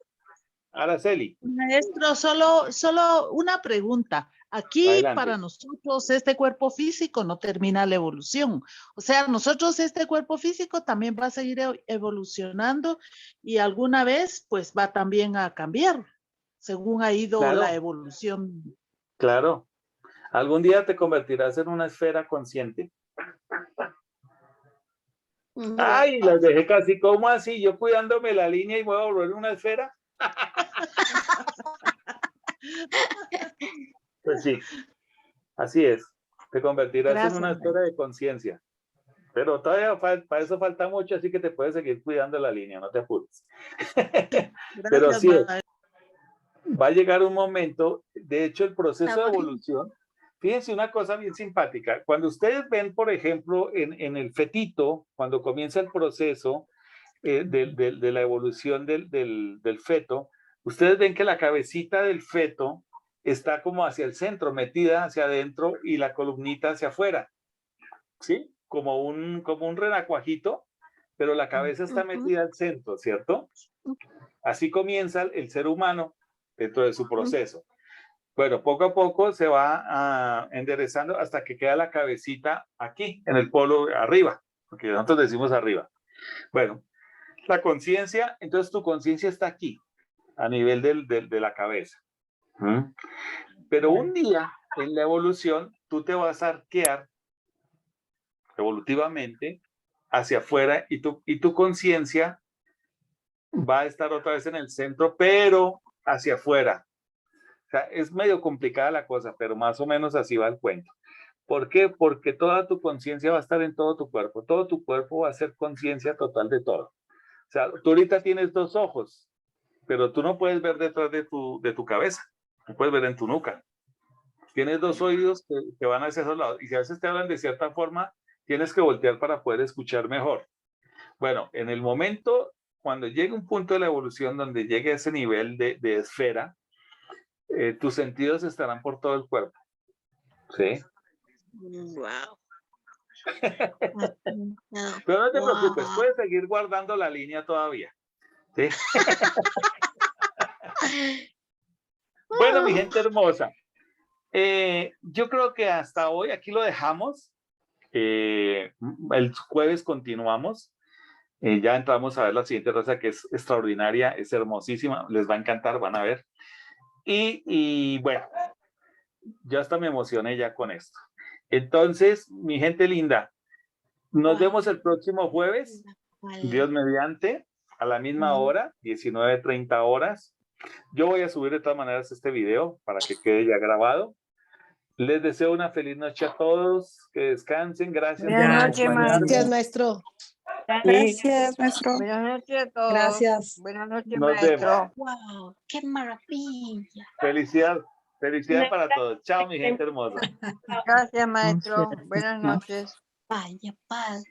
Araceli. Maestro, solo una pregunta. Aquí Adelante. para nosotros este cuerpo físico no termina la evolución. O sea, nosotros este cuerpo físico también va a seguir evolucionando y alguna vez pues va también a cambiar según ha ido Claro. la evolución. Claro. Algún día te convertirás en una esfera consciente. Ay, las dejé casi. ¿Cómo así? Yo cuidándome la línea y voy a volver una esfera. Pues sí, así es. Te convertirás Gracias, en una esfera de conciencia. Pero todavía para eso falta mucho, así que te puedes seguir cuidando la línea, no te apures. Pero sí, va a llegar un momento, de hecho el proceso de evolución, fíjense una cosa bien simpática, cuando ustedes ven, por ejemplo, en el fetito, cuando comienza el proceso de la evolución del feto, ustedes ven que la cabecita del feto está como hacia el centro, metida hacia adentro, y la columnita hacia afuera, ¿sí? Como un renacuajito, pero la cabeza está metida al centro, ¿cierto? Así comienza el ser humano dentro de su proceso. Bueno, poco a poco se va enderezando hasta que queda la cabecita aquí, en el polo arriba, porque nosotros decimos arriba. Bueno, la conciencia, entonces tu conciencia está aquí, a nivel de la cabeza. Pero un día, en la evolución, tú te vas a arquear evolutivamente hacia afuera, y tu conciencia va a estar otra vez en el centro, pero hacia afuera. O sea, es medio complicada la cosa, pero más o menos así va el cuento. ¿Por qué? Porque toda tu conciencia va a estar en todo tu cuerpo. Todo tu cuerpo va a ser conciencia total de todo. O sea, tú ahorita tienes 2 ojos, pero tú no puedes ver detrás de tu cabeza. No puedes ver en tu nuca. Tienes 2 oídos que van hacia esos lados. Y si a veces te hablan de cierta forma, tienes que voltear para poder escuchar mejor. Bueno, en el momento, cuando llegue un punto de la evolución donde llegue a ese nivel de esfera, tus sentidos estarán por todo el cuerpo. ¿Sí? Wow. Pero no te preocupes, puedes seguir guardando la línea todavía. ¿Sí? Bueno, mi gente hermosa, Yo creo que hasta hoy aquí lo dejamos. El jueves continuamos. Ya entramos a ver la siguiente raza que es extraordinaria, es hermosísima, les va a encantar, van a ver. Y bueno, ya hasta me emocioné ya con esto. Entonces, mi gente linda, nos vemos el próximo jueves, Dios mediante, a la misma hora, 19:30 horas. Yo voy a subir de todas maneras este video para que quede ya grabado. Les deseo una feliz noche a todos, que descansen, gracias. Buenas noches, Gracias, maestro. maestro. Gracias, maestro. Buenas noches a todos. Gracias. Buenas noches, Nos maestro. vemos. Wow, qué maravilla. Felicidad para todos. Chao, mi gente hermosa. Gracias, maestro. Buenas noches. Vaya, padre.